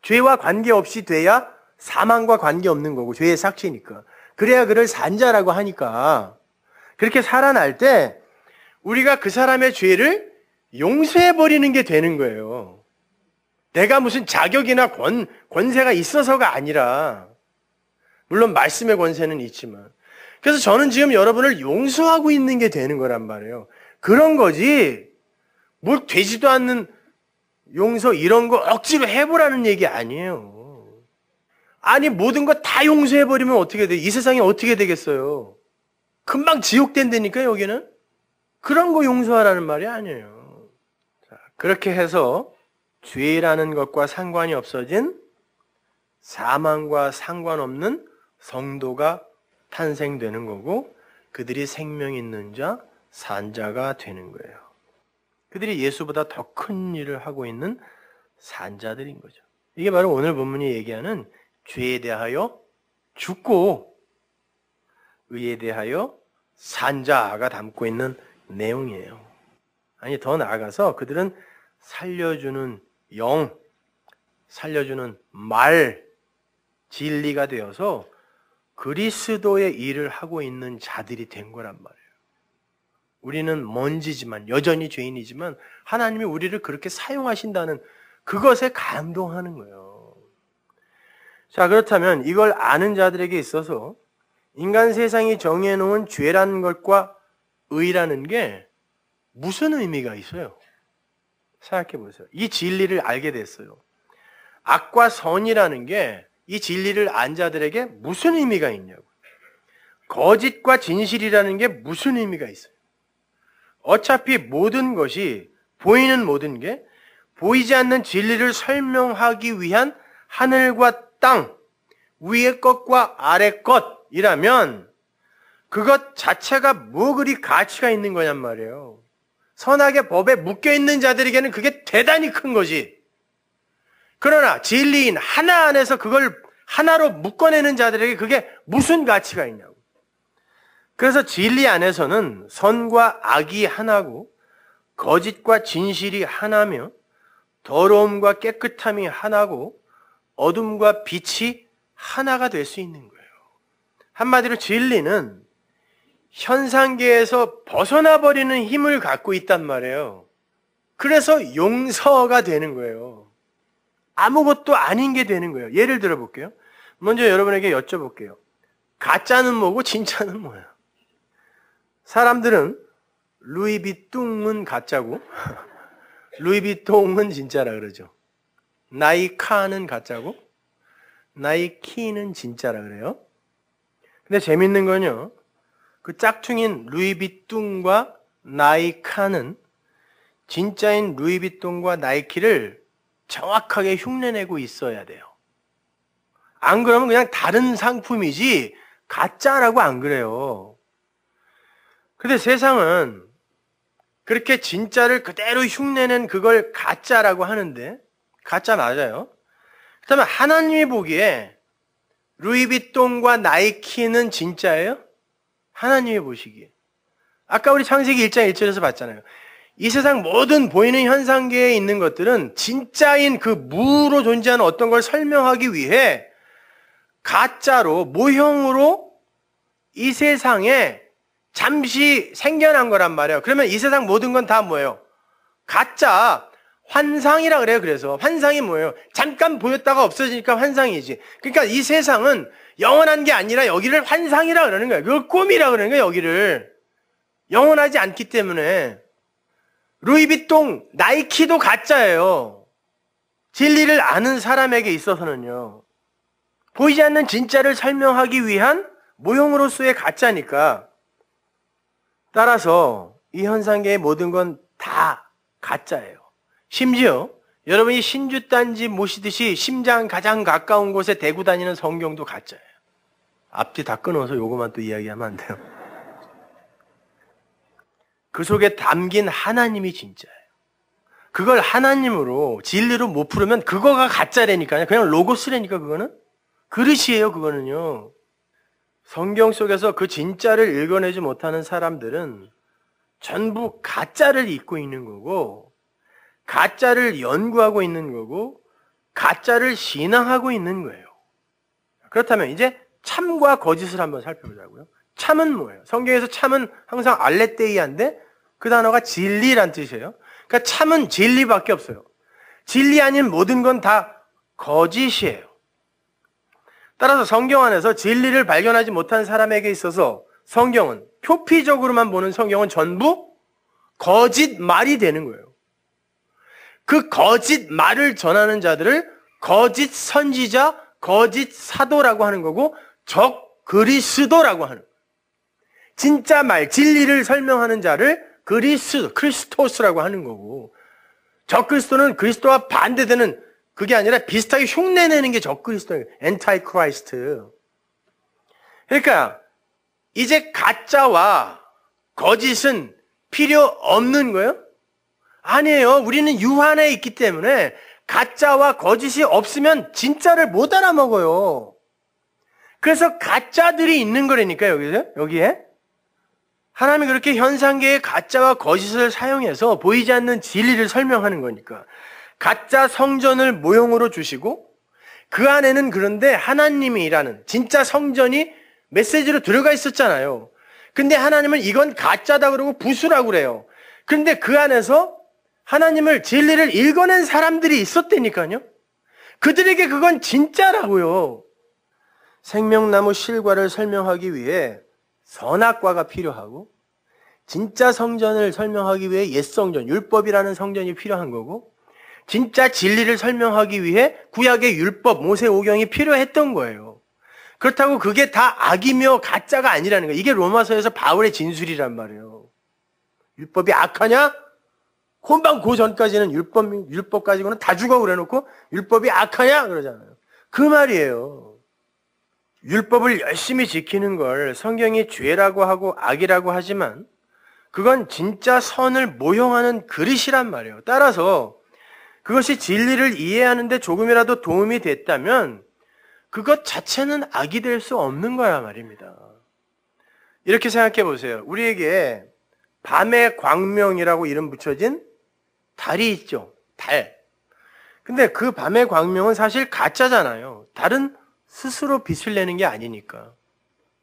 죄와 관계없이 돼야 사망과 관계없는 거고 죄의 삭제니까 그래야 그를 산자라고 하니까 그렇게 살아날 때 우리가 그 사람의 죄를 용서해버리는 게 되는 거예요. 내가 무슨 자격이나 권세가 있어서가 아니라 물론 말씀의 권세는 있지만 그래서 저는 지금 여러분을 용서하고 있는 게 되는 거란 말이에요. 그런 거지 뭐 되지도 않는 용서 이런 거 억지로 해보라는 얘기 아니에요. 아니 모든 거 다 용서해버리면 어떻게 돼? 이 세상이 어떻게 되겠어요? 금방 지옥 된다니까 여기는? 그런 거 용서하라는 말이 아니에요. 자, 그렇게 해서 죄라는 것과 상관이 없어진 사망과 상관없는 성도가 탄생되는 거고 그들이 생명 있는 자, 산자가 되는 거예요. 그들이 예수보다 더 큰 일을 하고 있는 산자들인 거죠. 이게 바로 오늘 본문이 얘기하는 죄에 대하여 죽고 의에 대하여 산자가 담고 있는 내용이에요. 아니 더 나아가서 그들은 살려주는 영, 살려주는 말, 진리가 되어서 그리스도의 일을 하고 있는 자들이 된 거란 말이에요. 우리는 먼지지만 여전히 죄인이지만 하나님이 우리를 그렇게 사용하신다는 그것에 감동하는 거예요. 자, 그렇다면 이걸 아는 자들에게 있어서 인간 세상이 정해놓은 죄라는 것과 의라는 게 무슨 의미가 있어요? 생각해 보세요. 이 진리를 알게 됐어요. 악과 선이라는 게 이 진리를 안 자들에게 무슨 의미가 있냐고. 거짓과 진실이라는 게 무슨 의미가 있어요? 어차피 모든 것이 보이는 모든 게 보이지 않는 진리를 설명하기 위한 하늘과 땅, 위의 것과 아래 것이라면 그것 자체가 뭐 그리 가치가 있는 거냔 말이에요. 선악의 법에 묶여있는 자들에게는 그게 대단히 큰 거지. 그러나 진리인 하나 안에서 그걸 하나로 묶어내는 자들에게 그게 무슨 가치가 있냐고. 그래서 진리 안에서는 선과 악이 하나고 거짓과 진실이 하나며 더러움과 깨끗함이 하나고 어둠과 빛이 하나가 될 수 있는 거예요. 한마디로 진리는 현상계에서 벗어나 버리는 힘을 갖고 있단 말이에요. 그래서 용서가 되는 거예요. 아무것도 아닌 게 되는 거예요. 예를 들어 볼게요. 먼저 여러분에게 여쭤볼게요. 가짜는 뭐고 진짜는 뭐예요? 사람들은 루이비뚱은 가짜고 루이비통은 진짜라 그러죠. 나이카는 가짜고 나이키는 진짜라 그래요. 근데 재밌는 건요, 그 짝퉁인 루이비뚱과 나이카는 진짜인 루이비통과 나이키를 정확하게 흉내내고 있어야 돼요. 안 그러면 그냥 다른 상품이지 가짜라고 안 그래요. 근데 세상은 그렇게 진짜를 그대로 흉내낸 그걸 가짜라고 하는데, 가짜 맞아요. 그렇다면 하나님이 보기에 루이비통과 나이키는 진짜예요? 하나님이 보시기에. 아까 우리 창세기 1장 1절에서 봤잖아요. 이 세상 모든 보이는 현상계에 있는 것들은 진짜인 그 무로 존재하는 어떤 걸 설명하기 위해 가짜로, 모형으로 이 세상에 잠시 생겨난 거란 말이에요. 그러면 이 세상 모든 건 다 뭐예요? 가짜, 환상이라 그래요. 그래서 환상이 뭐예요? 잠깐 보였다가 없어지니까 환상이지. 그러니까 이 세상은 영원한 게 아니라 여기를 환상이라 그러는 거예요. 그걸 꿈이라 그러는 거예요. 여기를 영원하지 않기 때문에. 루이비통, 나이키도 가짜예요. 진리를 아는 사람에게 있어서는요. 보이지 않는 진짜를 설명하기 위한 모형으로서의 가짜니까. 따라서 이 현상계의 모든 건 다 가짜예요. 심지어 여러분이 신주단지 모시듯이 심장 가장 가까운 곳에 대고 다니는 성경도 가짜예요. 앞뒤 다 끊어서 요거만 또 이야기하면 안 돼요. 그 속에 담긴 하나님이 진짜예요. 그걸 하나님으로 진리로 못 풀으면 그거가 가짜라니까요. 그냥 로고스라니까. 그거는 그릇이에요. 그거는요. 성경 속에서 그 진짜를 읽어내지 못하는 사람들은 전부 가짜를 읽고 있는 거고, 가짜를 연구하고 있는 거고, 가짜를 신앙하고 있는 거예요. 그렇다면 이제 참과 거짓을 한번 살펴보자고요. 참은 뭐예요? 성경에서 참은 항상 알레테이아인데 그 단어가 진리란 뜻이에요. 그러니까 참은 진리밖에 없어요. 진리 아닌 모든 건 다 거짓이에요. 따라서 성경 안에서 진리를 발견하지 못한 사람에게 있어서 성경은, 표피적으로만 보는 성경은 전부 거짓말이 되는 거예요. 그 거짓말을 전하는 자들을 거짓 선지자, 거짓 사도라고 하는 거고, 적 그리스도라고 하는 거예요. 진짜 말, 진리를 설명하는 자를 크리스토스라고 하는 거고, 적 그리스도는 그리스도와 반대되는, 그게 아니라 비슷하게 흉내내는 게 적 그리스도예요. 엔타이 크라이스트. 그러니까 이제 가짜와 거짓은 필요 없는 거예요? 아니에요. 우리는 유 안에 있기 때문에 가짜와 거짓이 없으면 진짜를 못 알아먹어요. 그래서 가짜들이 있는 거라니까요. 여기에. 하나님이 그렇게 현상계의 가짜와 거짓을 사용해서 보이지 않는 진리를 설명하는 거니까. 가짜 성전을 모형으로 주시고, 그 안에는 그런데 하나님이 일하는 진짜 성전이 메시지로 들어가 있었잖아요. 근데 하나님은 이건 가짜다 그러고 부수라고 그래요. 근데 그 안에서 하나님을, 진리를 읽어낸 사람들이 있었다니까요. 그들에게 그건 진짜라고요. 생명나무 실과를 설명하기 위해 선악과가 필요하고, 진짜 성전을 설명하기 위해 옛성전, 율법이라는 성전이 필요한 거고, 진짜 진리를 설명하기 위해 구약의 율법, 모세오경이 필요했던 거예요. 그렇다고 그게 다 악이며 가짜가 아니라는 거예요. 이게 로마서에서 바울의 진술이란 말이에요. 율법이 악하냐? 혼방 그 전까지는 율법 가지고는 다 죽어 그래놓고 율법이 악하냐? 그러잖아요. 그 말이에요. 율법을 열심히 지키는 걸 성경이 죄라고 하고 악이라고 하지만 그건 진짜 선을 모형하는 그릇이란 말이에요. 따라서 그것이 진리를 이해하는데 조금이라도 도움이 됐다면 그것 자체는 악이 될 수 없는 거란 말입니다. 이렇게 생각해 보세요. 우리에게 밤의 광명이라고 이름 붙여진 달이 있죠. 달. 근데 그 밤의 광명은 사실 가짜잖아요. 달은 스스로 빛을 내는 게 아니니까.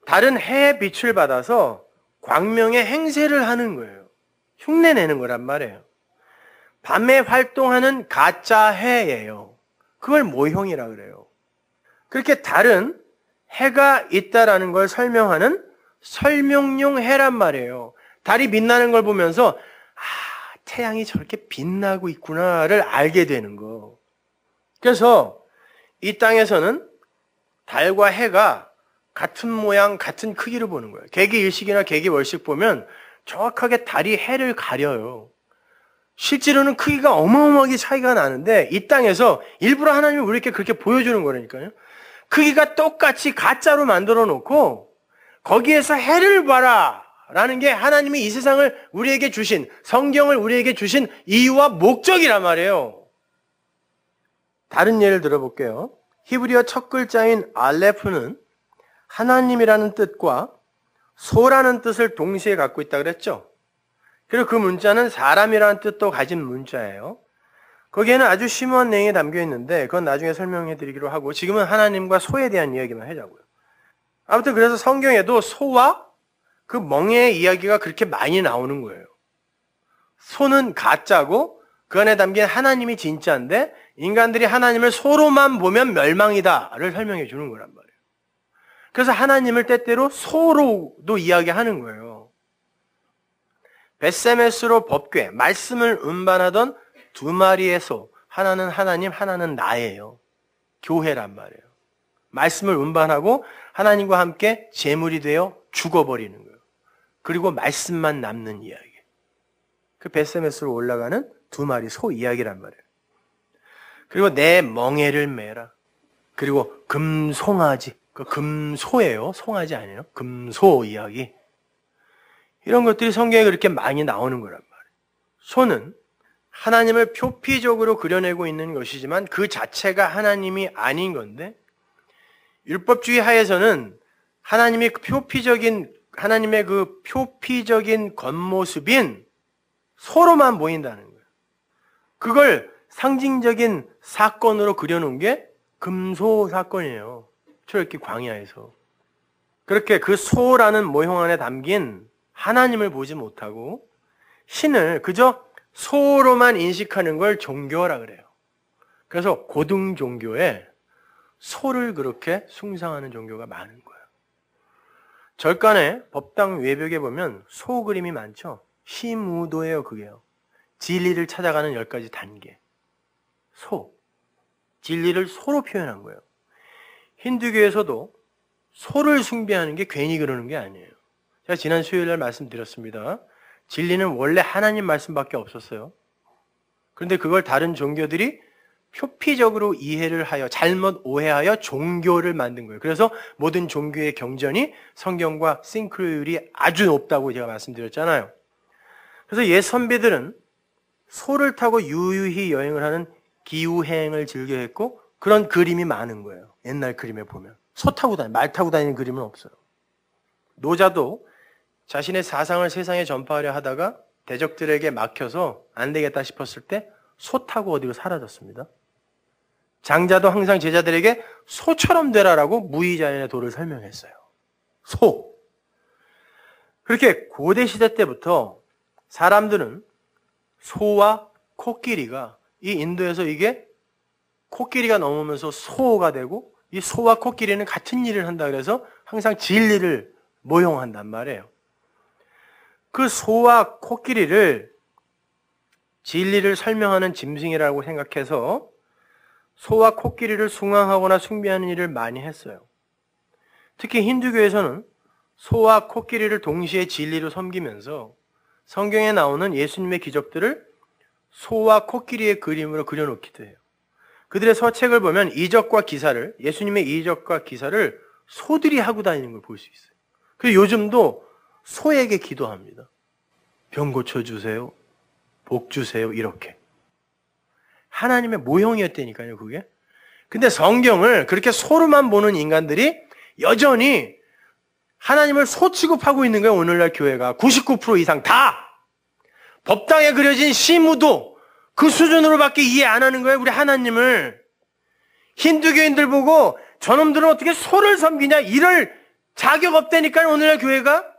달은 해의 빛을 받아서 광명의 행세를 하는 거예요. 흉내내는 거란 말이에요. 밤에 활동하는 가짜 해예요. 그걸 모형이라 그래요. 그렇게 다른 해가 있다라는 걸 설명하는 설명용 해란 말이에요. 달이 빛나는 걸 보면서 태양이 저렇게 빛나고 있구나를 알게 되는 거. 그래서 이 땅에서는 달과 해가 같은 모양, 같은 크기로 보는 거예요. 개기일식이나 개기월식 보면 정확하게 달이 해를 가려요. 실제로는 크기가 어마어마하게 차이가 나는데 이 땅에서 일부러 하나님이 우리에게 그렇게 보여주는 거라니까요. 크기가 똑같이 가짜로 만들어 놓고 거기에서 해를 봐라 라는 게 하나님이 이 세상을 우리에게 주신, 성경을 우리에게 주신 이유와 목적이란 말이에요. 다른 예를 들어볼게요. 히브리어 첫 글자인 알레프는 하나님이라는 뜻과 소라는 뜻을 동시에 갖고 있다 그랬죠. 그리고 그 문자는 사람이라는 뜻도 가진 문자예요. 거기에는 아주 심오한 내용이 담겨 있는데 그건 나중에 설명해 드리기로 하고 지금은 하나님과 소에 대한 이야기만 하자고요. 아무튼 그래서 성경에도 소와 그 멍에의 이야기가 그렇게 많이 나오는 거예요. 소는 가짜고 그 안에 담긴 하나님이 진짜인데 인간들이 하나님을 소로만 보면 멸망이다를 설명해 주는 거란 말이에요. 그래서 하나님을 때때로 소로도 이야기하는 거예요. 벳세메스로 법궤, 말씀을 운반하던 두 마리의 소, 하나는 하나님, 하나는 나예요. 교회란 말이에요. 말씀을 운반하고 하나님과 함께 제물이 되어 죽어버리는 거예요. 그리고 말씀만 남는 이야기. 그 벳세메스로 올라가는 두 마리 소 이야기란 말이에요. 그리고 내 멍에를 매라. 그리고 금송아지, 그 금소예요. 송아지 아니에요. 금소 이야기. 이런 것들이 성경에 그렇게 많이 나오는 거란 말이에요. 소는 하나님을 표피적으로 그려내고 있는 것이지만 그 자체가 하나님이 아닌 건데 율법주의 하에서는 하나님의 그 표피적인 겉모습인 소로만 보인다는 거예요. 그걸 상징적인 사건으로 그려놓은 게 금소 사건이에요. 출애굽기 광야에서. 그렇게 그 소라는 모형 안에 담긴 하나님을 보지 못하고 신을 그저 소로만 인식하는 걸 종교라 그래요. 그래서 고등 종교에 소를 그렇게 숭상하는 종교가 많은 거예요. 절간에 법당 외벽에 보면 소 그림이 많죠. 시무도예요, 그게요. 진리를 찾아가는 10가지 단계. 소. 진리를 소로 표현한 거예요. 힌두교에서도 소를 숭배하는 게 괜히 그러는 게 아니에요. 제가 지난 수요일날 말씀드렸습니다. 진리는 원래 하나님 말씀밖에 없었어요. 그런데 그걸 다른 종교들이 표피적으로 이해를 하여 잘못 오해하여 종교를 만든 거예요. 그래서 모든 종교의 경전이 성경과 싱크로율이 아주 높다고 제가 말씀드렸잖아요. 그래서 옛 선비들은 소를 타고 유유히 여행을 하는 기후행을 즐겨했고 그런 그림이 많은 거예요. 옛날 그림에 보면. 말 타고 다니는 그림은 없어요. 노자도 자신의 사상을 세상에 전파하려 하다가 대적들에게 막혀서 안 되겠다 싶었을 때 소 타고 어디로 사라졌습니다. 장자도 항상 제자들에게 소처럼 되라라고 무의자연의 도를 설명했어요. 소. 그렇게 고대 시대 때부터 사람들은 소와 코끼리가 이 인도에서 이게 코끼리가 넘으면서 소가 되고 이 소와 코끼리는 같은 일을 한다 그래서 항상 진리를 모형한단 말이에요. 그 소와 코끼리를 진리를 설명하는 짐승이라고 생각해서 소와 코끼리를 숭앙하거나 숭배하는 일을 많이 했어요. 특히 힌두교에서는 소와 코끼리를 동시에 진리로 섬기면서 성경에 나오는 예수님의 기적들을 소와 코끼리의 그림으로 그려놓기도 해요. 그들의 서책을 보면 예수님의 이적과 기사를 소들이 하고 다니는 걸 볼 수 있어요. 그래서 요즘도 소에게 기도합니다. 병 고쳐주세요. 복 주세요. 이렇게. 하나님의 모형이었다니까요, 그게. 근데 성경을 그렇게 소로만 보는 인간들이 여전히 하나님을 소 취급하고 있는 거예요, 오늘날 교회가. 99% 이상 다! 법당에 그려진 시무도 그 수준으로밖에 이해 안 하는 거예요, 우리 하나님을. 힌두교인들 보고 저놈들은 어떻게 소를 섬기냐, 이럴 자격 없다니까요, 오늘날 교회가.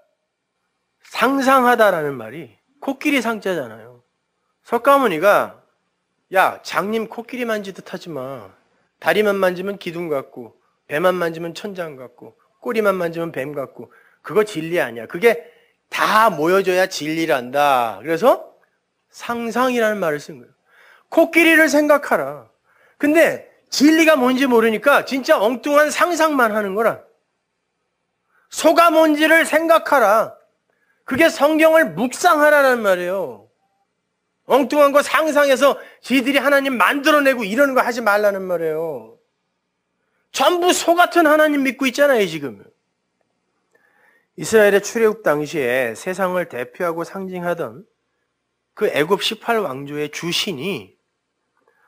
상상하다라는 말이 코끼리 상자잖아요. 석가모니가 야, 장님 코끼리 만지듯 하지 마. 다리만 만지면 기둥 같고 배만 만지면 천장 같고 꼬리만 만지면 뱀 같고 그거 진리 아니야. 그게 다 모여져야 진리란다. 그래서 상상이라는 말을 쓴 거예요. 코끼리를 생각하라. 근데 진리가 뭔지 모르니까 진짜 엉뚱한 상상만 하는 거라. 소가 뭔지를 생각하라. 그게 성경을 묵상하라는 말이에요. 엉뚱한 거 상상해서 지들이 하나님 만들어내고 이러는 거 하지 말라는 말이에요. 전부 소 같은 하나님 믿고 있잖아요, 지금. 이스라엘의 출애굽 당시에 세상을 대표하고 상징하던 그 애굽 18왕조의 주신이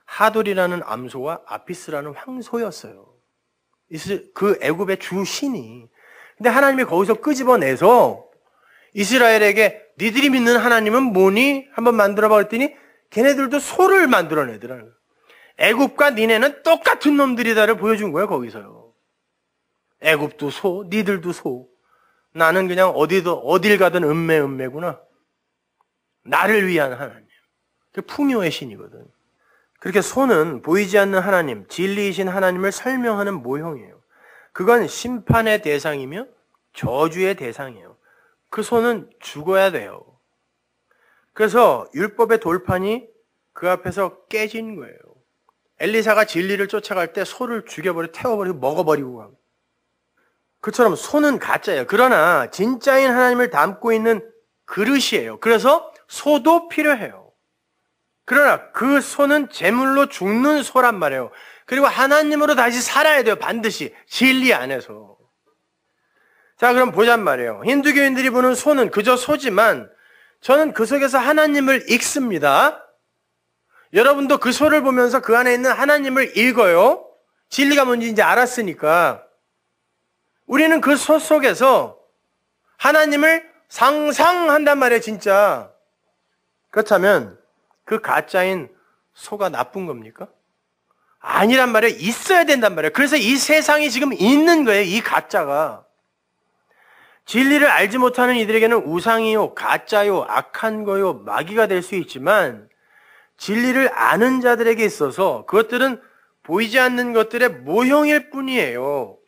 하돌이라는 암소와 아피스라는 황소였어요. 그 애굽의 주신이. 근데 하나님이 거기서 끄집어내서 이스라엘에게 니들이 믿는 하나님은 뭐니? 한번 만들어봐 그랬더니 걔네들도 소를 만들어내더라는 거예요. 애굽과 니네는 똑같은 놈들이다를 보여준 거예요, 거기서요. 애굽도 소, 니들도 소. 나는 그냥 어딜 가든 음매구나. 나를 위한 하나님. 그 풍요의 신이거든. 그렇게 소는 보이지 않는 하나님, 진리이신 하나님을 설명하는 모형이에요. 그건 심판의 대상이며 저주의 대상이에요. 그 소는 죽어야 돼요. 그래서 율법의 돌판이 그 앞에서 깨진 거예요. 엘리사가 진리를 쫓아갈 때 소를 죽여버리고 태워버리고 먹어버리고 하고. 그처럼 소는 가짜예요. 그러나 진짜인 하나님을 담고 있는 그릇이에요. 그래서 소도 필요해요. 그러나 그 소는 제물로 죽는 소란 말이에요. 그리고 하나님으로 다시 살아야 돼요. 반드시 진리 안에서. 자, 그럼 보잔 말이에요. 힌두교인들이 보는 소는 그저 소지만 저는 그 속에서 하나님을 읽습니다. 여러분도 그 소를 보면서 그 안에 있는 하나님을 읽어요. 진리가 뭔지 이제 알았으니까. 우리는 그 소 속에서 하나님을 상상한단 말이에요, 진짜. 그렇다면 그 가짜인 소가 나쁜 겁니까? 아니란 말이에요. 있어야 된단 말이에요. 그래서 이 세상이 지금 있는 거예요, 이 가짜가. 진리를 알지 못하는 이들에게는 우상이요, 가짜요, 악한 거요, 마귀가 될 수 있지만 진리를 아는 자들에게 있어서 그것들은 보이지 않는 것들의 모형일 뿐이에요.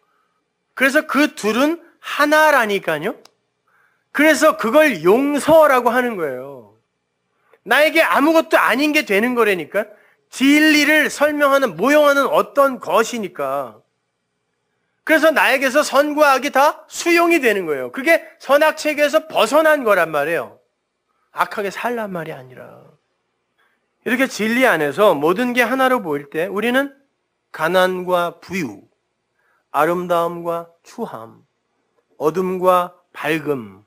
그래서 그 둘은 하나라니까요. 그래서 그걸 용서라고 하는 거예요. 나에게 아무것도 아닌 게 되는 거라니까. 진리를 설명하는, 모형하는 어떤 것이니까. 그래서 나에게서 선과 악이 다 수용이 되는 거예요. 그게 선악체계에서 벗어난 거란 말이에요. 악하게 살란 말이 아니라. 이렇게 진리 안에서 모든 게 하나로 보일 때 우리는 가난과 부유, 아름다움과 추함, 어둠과 밝음,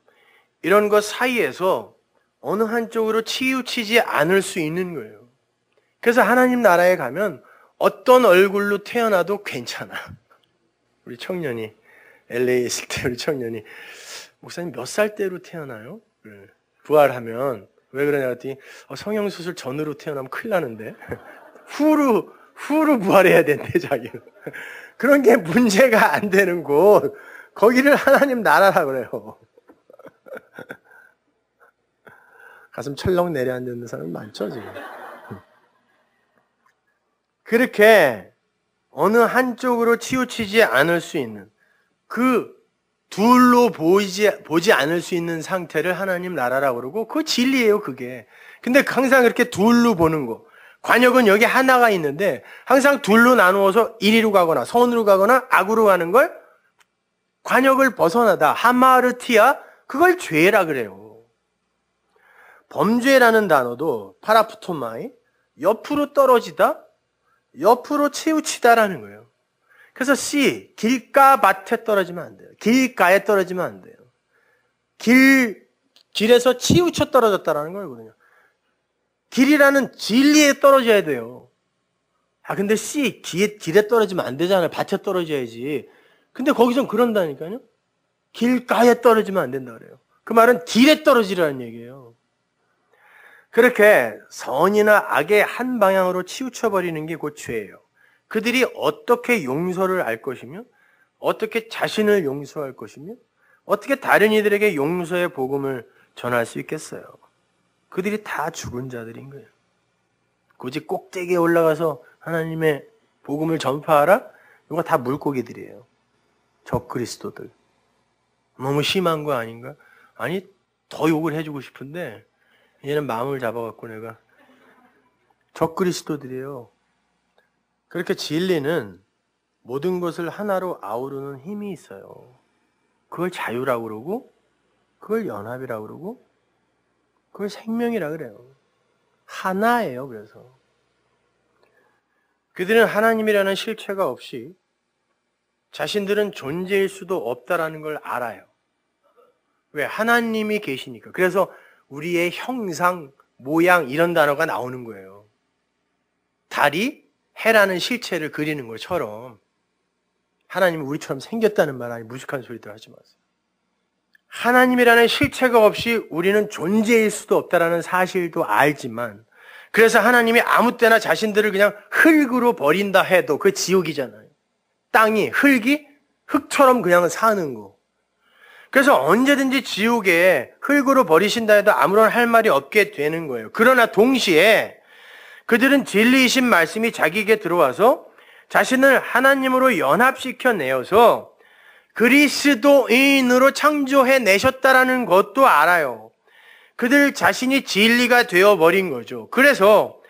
이런 것 사이에서 어느 한쪽으로 치우치지 않을 수 있는 거예요. 그래서 하나님 나라에 가면 어떤 얼굴로 태어나도 괜찮아. 우리 청년이, LA에 있을 때 우리 청년이, 목사님 몇 살 때로 태어나요? 부활하면. 왜 그러냐 했더니 성형수술 전으로 태어나면 큰일 나는데 후로 부활해야 된대, 자기는. 그런 게 문제가 안 되는 곳, 거기를 하나님 나라라 그래요. 가슴 철렁 내려앉는 사람 많죠, 지금. 그렇게 어느 한쪽으로 치우치지 않을 수 있는, 그 둘로 보지 않을 수 있는 상태를 하나님 나라라고 그러고, 그 진리예요, 그게. 근데 항상 그렇게 둘로 보는 거. 관역은 여기 하나가 있는데 항상 둘로 나누어서 이리로 가거나 선으로 가거나 악으로 가는 걸 관역을 벗어나다, 하마르티아, 그걸 죄라 그래요. 범죄라는 단어도 파라푸토마이, 옆으로 떨어지다, 옆으로 치우치다라는 거예요. 그래서 C, 길가 밭에 떨어지면 안 돼요. 길가에 떨어지면 안 돼요. 길에서 치우쳐 떨어졌다라는 거거든요. 길이라는 진리에 떨어져야 돼요. 근데 C, 길에 떨어지면 안 되잖아요. 밭에 떨어져야지. 근데 거기선 그런다니까요. 길가에 떨어지면 안 된다 그래요. 그 말은 길에 떨어지라는 얘기예요. 그렇게 선이나 악의 한 방향으로 치우쳐버리는 게 곧 죄예요. 그들이 어떻게 용서를 알 것이며, 어떻게 자신을 용서할 것이며, 어떻게 다른 이들에게 용서의 복음을 전할 수 있겠어요? 그들이 다 죽은 자들인 거예요. 굳이 꼭대기에 올라가서 하나님의 복음을 전파하라? 이거 다 물고기들이에요. 적그리스도들. 너무 심한 거 아닌가? 아니, 더 욕을 해주고 싶은데 얘는 마음을 잡아갖고 내가 적그리스도들이에요. 그렇게 진리는 모든 것을 하나로 아우르는 힘이 있어요. 그걸 자유라고 그러고 그걸 연합이라고 그러고 그걸 생명이라고 그래요. 하나예요. 그래서 그들은 하나님이라는 실체가 없이 자신들은 존재일 수도 없다라는 걸 알아요. 왜? 하나님이 계시니까. 그래서 우리의 형상, 모양 이런 단어가 나오는 거예요. 달이 해라는 실체를 그리는 것처럼 하나님이 우리처럼 생겼다는 말 아니 무식한 소리들 하지 마세요. 하나님이라는 실체가 없이 우리는 존재일 수도 없다라는 사실도 알지만 그래서 하나님이 아무 때나 자신들을 그냥 흙으로 버린다 해도 그 지옥이잖아요. 땅이 흙이 흙처럼 그냥 사는 거. 그래서 언제든지 지옥에 흙으로 버리신다 해도 아무런 할 말이 없게 되는 거예요. 그러나 동시에 그들은 진리이신 말씀이 자기에게 들어와서 자신을 하나님으로 연합시켜 내어서 그리스도인으로 창조해 내셨다라는 것도 알아요. 그들 자신이 진리가 되어버린 거죠. 그래서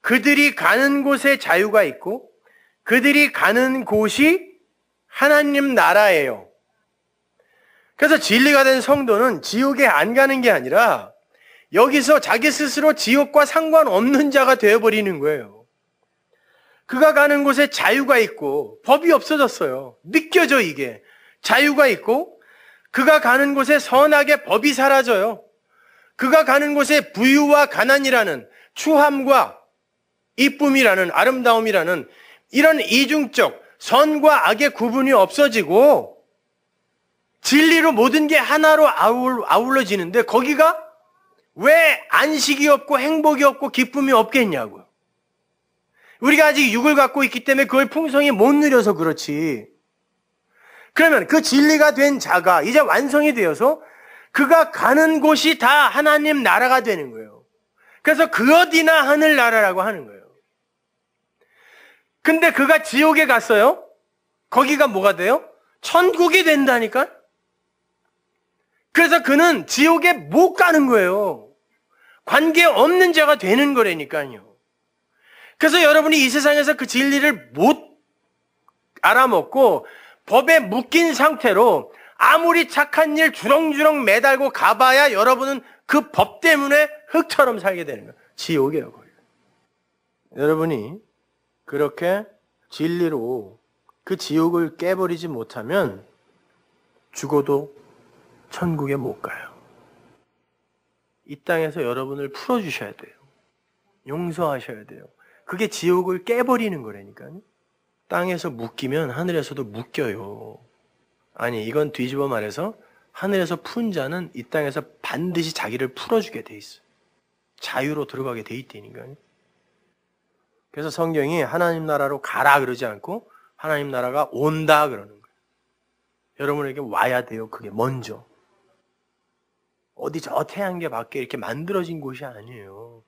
그들이 가는 곳에 자유가 있고 그들이 가는 곳이 하나님 나라예요. 그래서 진리가 된 성도는 지옥에 안 가는 게 아니라 여기서 자기 스스로 지옥과 상관없는 자가 되어버리는 거예요. 그가 가는 곳에 자유가 있고 법이 없어졌어요. 느껴져 이게. 자유가 있고 그가 가는 곳에 선악의 법이 사라져요. 그가 가는 곳에 부유와 가난이라는 추함과 이쁨이라는 아름다움이라는 이런 이중적 선과 악의 구분이 없어지고 진리로 모든 게 하나로 아울러지는데 거기가 왜 안식이 없고 행복이 없고 기쁨이 없겠냐고요. 우리가 아직 육을 갖고 있기 때문에 그걸 풍성히 못 누려서 그렇지. 그러면 그 진리가 된 자가 이제 완성이 되어서 그가 가는 곳이 다 하나님 나라가 되는 거예요. 그래서 그 어디나 하늘나라라고 하는 거예요. 근데 그가 지옥에 갔어요? 거기가 뭐가 돼요? 천국이 된다니까? 그래서 그는 지옥에 못 가는 거예요. 관계없는 자가 되는 거라니까요. 그래서 여러분이 이 세상에서 그 진리를 못 알아먹고 법에 묶인 상태로 아무리 착한 일 주렁주렁 매달고 가봐야 여러분은 그 법 때문에 흙처럼 살게 되는 거예요. 지옥이에요. 거기. 여러분이 그렇게 진리로 그 지옥을 깨버리지 못하면 죽어도 천국에 못 가요. 이 땅에서 여러분을 풀어주셔야 돼요. 용서하셔야 돼요. 그게 지옥을 깨버리는 거라니까요. 땅에서 묶이면 하늘에서도 묶여요. 아니 이건 뒤집어 말해서 하늘에서 푼 자는 이 땅에서 반드시 자기를 풀어주게 돼 있어요. 자유로 들어가게 돼 있다니까요. 그래서 성경이 하나님 나라로 가라 그러지 않고 하나님 나라가 온다 그러는 거예요. 여러분에게 와야 돼요. 그게 먼저. 어디 저 태양계 밖에 이렇게 만들어진 곳이 아니에요.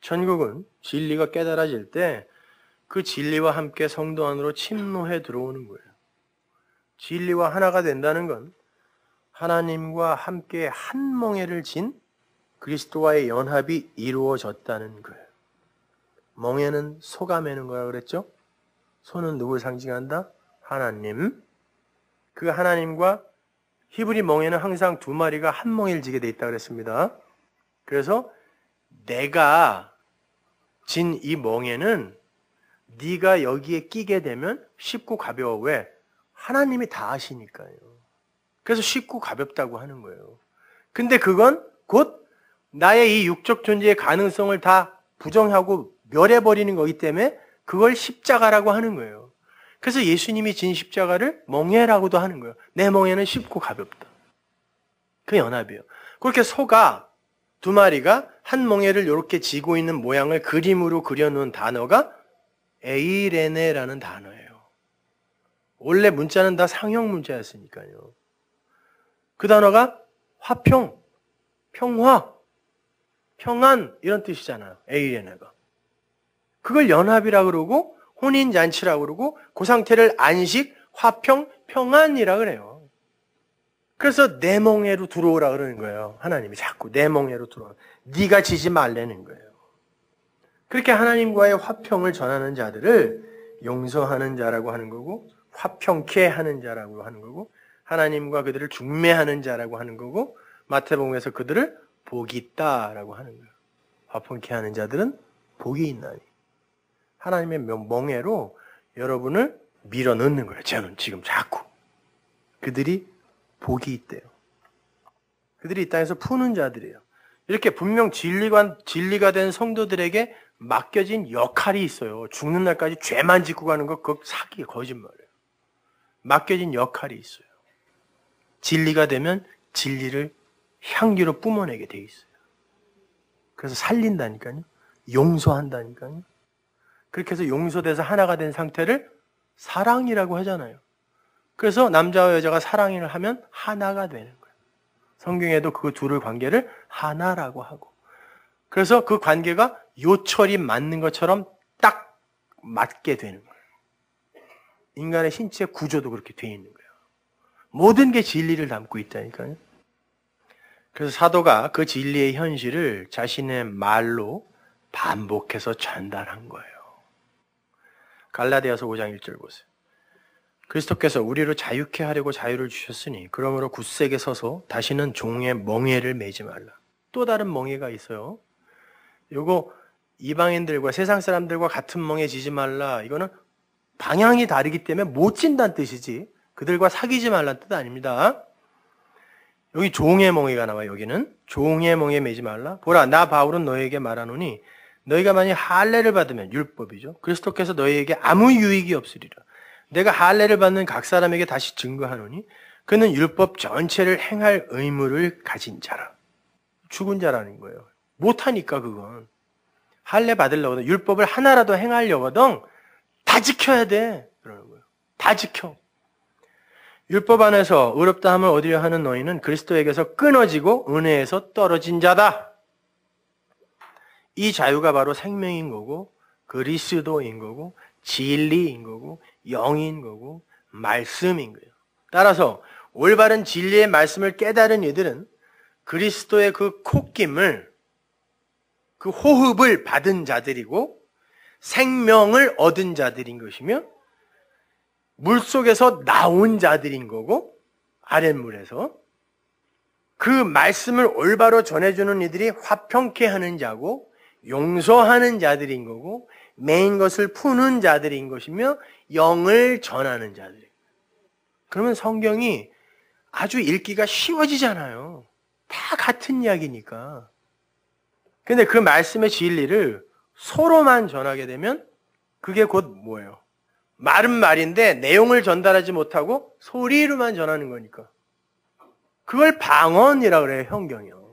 천국은 진리가 깨달아질 때 그 진리와 함께 성도 안으로 침노해 들어오는 거예요. 진리와 하나가 된다는 건 하나님과 함께 한 멍에를 진 그리스도와의 연합이 이루어졌다는 거예요. 멍에는 소가 매는 거라 그랬죠? 소는 누굴 상징한다? 하나님. 그 하나님과 히브리 멍에는 항상 두 마리가 한 멍에를 지게 돼 있다고 그랬습니다. 그래서 내가 진 이 멍에는 네가 여기에 끼게 되면 쉽고 가벼워. 왜? 하나님이 다 하시니까요. 그래서 쉽고 가볍다고 하는 거예요. 근데 그건 곧 나의 이 육적 존재의 가능성을 다 부정하고 멸해버리는 거기 때문에 그걸 십자가라고 하는 거예요. 그래서 예수님이 진 십자가를 멍에라고도 하는 거예요. 내 멍에는 쉽고 가볍다. 그 연합이에요. 그렇게 소가 두 마리가 한 멍에를 이렇게 지고 있는 모양을 그림으로 그려놓은 단어가 에이레네라는 단어예요. 원래 문자는 다 상형 문자였으니까요. 그 단어가 화평, 평화, 평안 이런 뜻이잖아요. 에이레네가. 그걸 연합이라 그러고 혼인잔치라고 그러고 그 상태를 안식, 화평, 평안이라 그래요. 그래서 내 멍에로 들어오라 그러는 거예요. 하나님이 자꾸 내 멍에로 들어오라. 네가 지지 말라는 거예요. 그렇게 하나님과의 화평을 전하는 자들을 용서하는 자라고 하는 거고, 화평케 하는 자라고 하는 거고, 하나님과 그들을 중매하는 자라고 하는 거고, 마태복음에서 그들을 복이 있다라고 하는 거예요. 화평케 하는 자들은 복이 있나니. 하나님의 멍에로 여러분을 밀어넣는 거예요. 저는 지금 자꾸. 그들이 복이 있대요. 그들이 이 땅에서 푸는 자들이에요. 이렇게 분명 진리가 된 성도들에게 맡겨진 역할이 있어요. 죽는 날까지 죄만 짓고 가는 거 그거 사기 거짓말이에요. 맡겨진 역할이 있어요. 진리가 되면 진리를 향기로 뿜어내게 돼 있어요. 그래서 살린다니까요. 용서한다니까요. 그렇게 해서 용서돼서 하나가 된 상태를 사랑이라고 하잖아요. 그래서 남자와 여자가 사랑을 하면 하나가 되는 거예요. 성경에도 그 둘의 관계를 하나라고 하고. 그래서 그 관계가 요철이 맞는 것처럼 딱 맞게 되는 거예요. 인간의 신체 구조도 그렇게 되어 있는 거예요. 모든 게 진리를 담고 있다니까요. 그래서 사도가 그 진리의 현실을 자신의 말로 반복해서 전달한 거예요. 갈라디아서 5장 1절 보세요. 그리스도께서 우리를 자유케 하려고 자유를 주셨으니 그러므로 굳세게 서서 다시는 종의 멍에를 매지 말라. 또 다른 멍에가 있어요. 요거 이방인들과 세상 사람들과 같은 멍에 지지 말라. 이거는 방향이 다르기 때문에 못 진다는 뜻이지 그들과 사귀지 말라는 뜻 아닙니다. 여기 종의 멍에가 나와요. 여기는 종의 멍에 매지 말라. 보라 나 바울은 너에게 말하노니 너희가 만약 할례를 받으면 율법이죠. 그리스도께서 너희에게 아무 유익이 없으리라. 내가 할례를 받는 각 사람에게 다시 증거하노니 그는 율법 전체를 행할 의무를 가진 자라. 죽은 자라는 거예요. 못하니까 그건. 할례 받으려거든 율법을 하나라도 행하려거든 다 지켜야 돼. 그러는 거예요. 다 지켜. 율법 안에서 의롭다함을 얻으려 하는 너희는 그리스도에게서 끊어지고 은혜에서 떨어진 자다. 이 자유가 바로 생명인 거고 그리스도인 거고 진리인 거고 영인 거고 말씀인 거예요. 따라서 올바른 진리의 말씀을 깨달은 이들은 그리스도의 그 콧김을 그 호흡을 받은 자들이고 생명을 얻은 자들인 것이며 물속에서 나온 자들인 거고 아랫물에서 그 말씀을 올바로 전해주는 이들이 화평케 하는 자고 용서하는 자들인 거고 매인 것을 푸는 자들인 것이며 영을 전하는 자들이에요. 그러면 성경이 아주 읽기가 쉬워지잖아요. 다 같은 이야기니까. 근데 그 말씀의 진리를 소로만 전하게 되면 그게 곧 뭐예요? 말은 말인데 내용을 전달하지 못하고 소리로만 전하는 거니까. 그걸 방언이라고 그래요, 성경이요.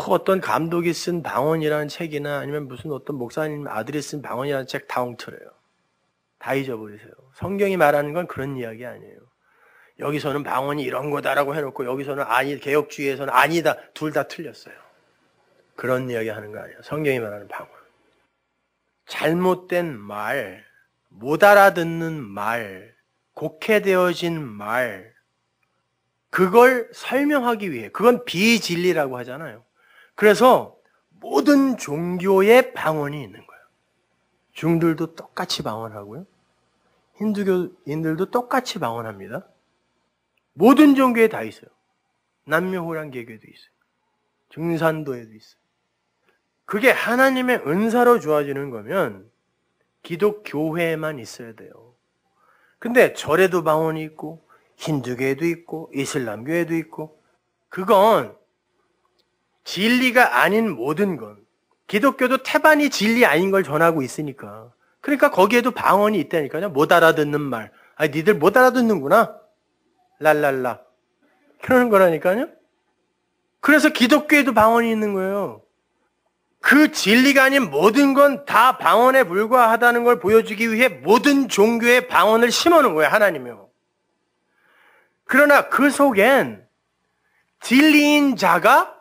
어떤 감독이 쓴 방언이라는 책이나 아니면 무슨 어떤 목사님 아들이 쓴 방언이라는 책 다 엉터려요. 다 잊어버리세요. 성경이 말하는 건 그런 이야기 아니에요. 여기서는 방언이 이런 거다라고 해놓고 여기서는 아니, 개혁주의에서는 아니다. 둘 다 틀렸어요. 그런 이야기 하는 거 아니에요. 성경이 말하는 방언. 잘못된 말, 못 알아듣는 말, 곡해되어진 말, 그걸 설명하기 위해, 그건 비진리라고 하잖아요. 그래서 모든 종교의 방언이 있는 거예요. 중들도 똑같이 방언하고요. 힌두교인들도 똑같이 방언합니다. 모든 종교에 다 있어요. 남묘호랑 개교에도 있어요. 증산도에도 있어요. 그게 하나님의 은사로 주어지는 거면 기독교회에만 있어야 돼요. 근데 절에도 방언이 있고 힌두교에도 있고 이슬람교에도 있고 그건 진리가 아닌 모든 건 기독교도 태반이 진리 아닌 걸 전하고 있으니까 그러니까 거기에도 방언이 있다니까요. 못 알아듣는 말. 아니 니들 못 알아듣는구나. 랄랄라. 그러는 거라니까요. 그래서 기독교에도 방언이 있는 거예요. 그 진리가 아닌 모든 건 다 방언에 불과하다는 걸 보여주기 위해 모든 종교의 방언을 심어놓은 거예요. 하나님이요. 그러나 그 속엔 진리인 자가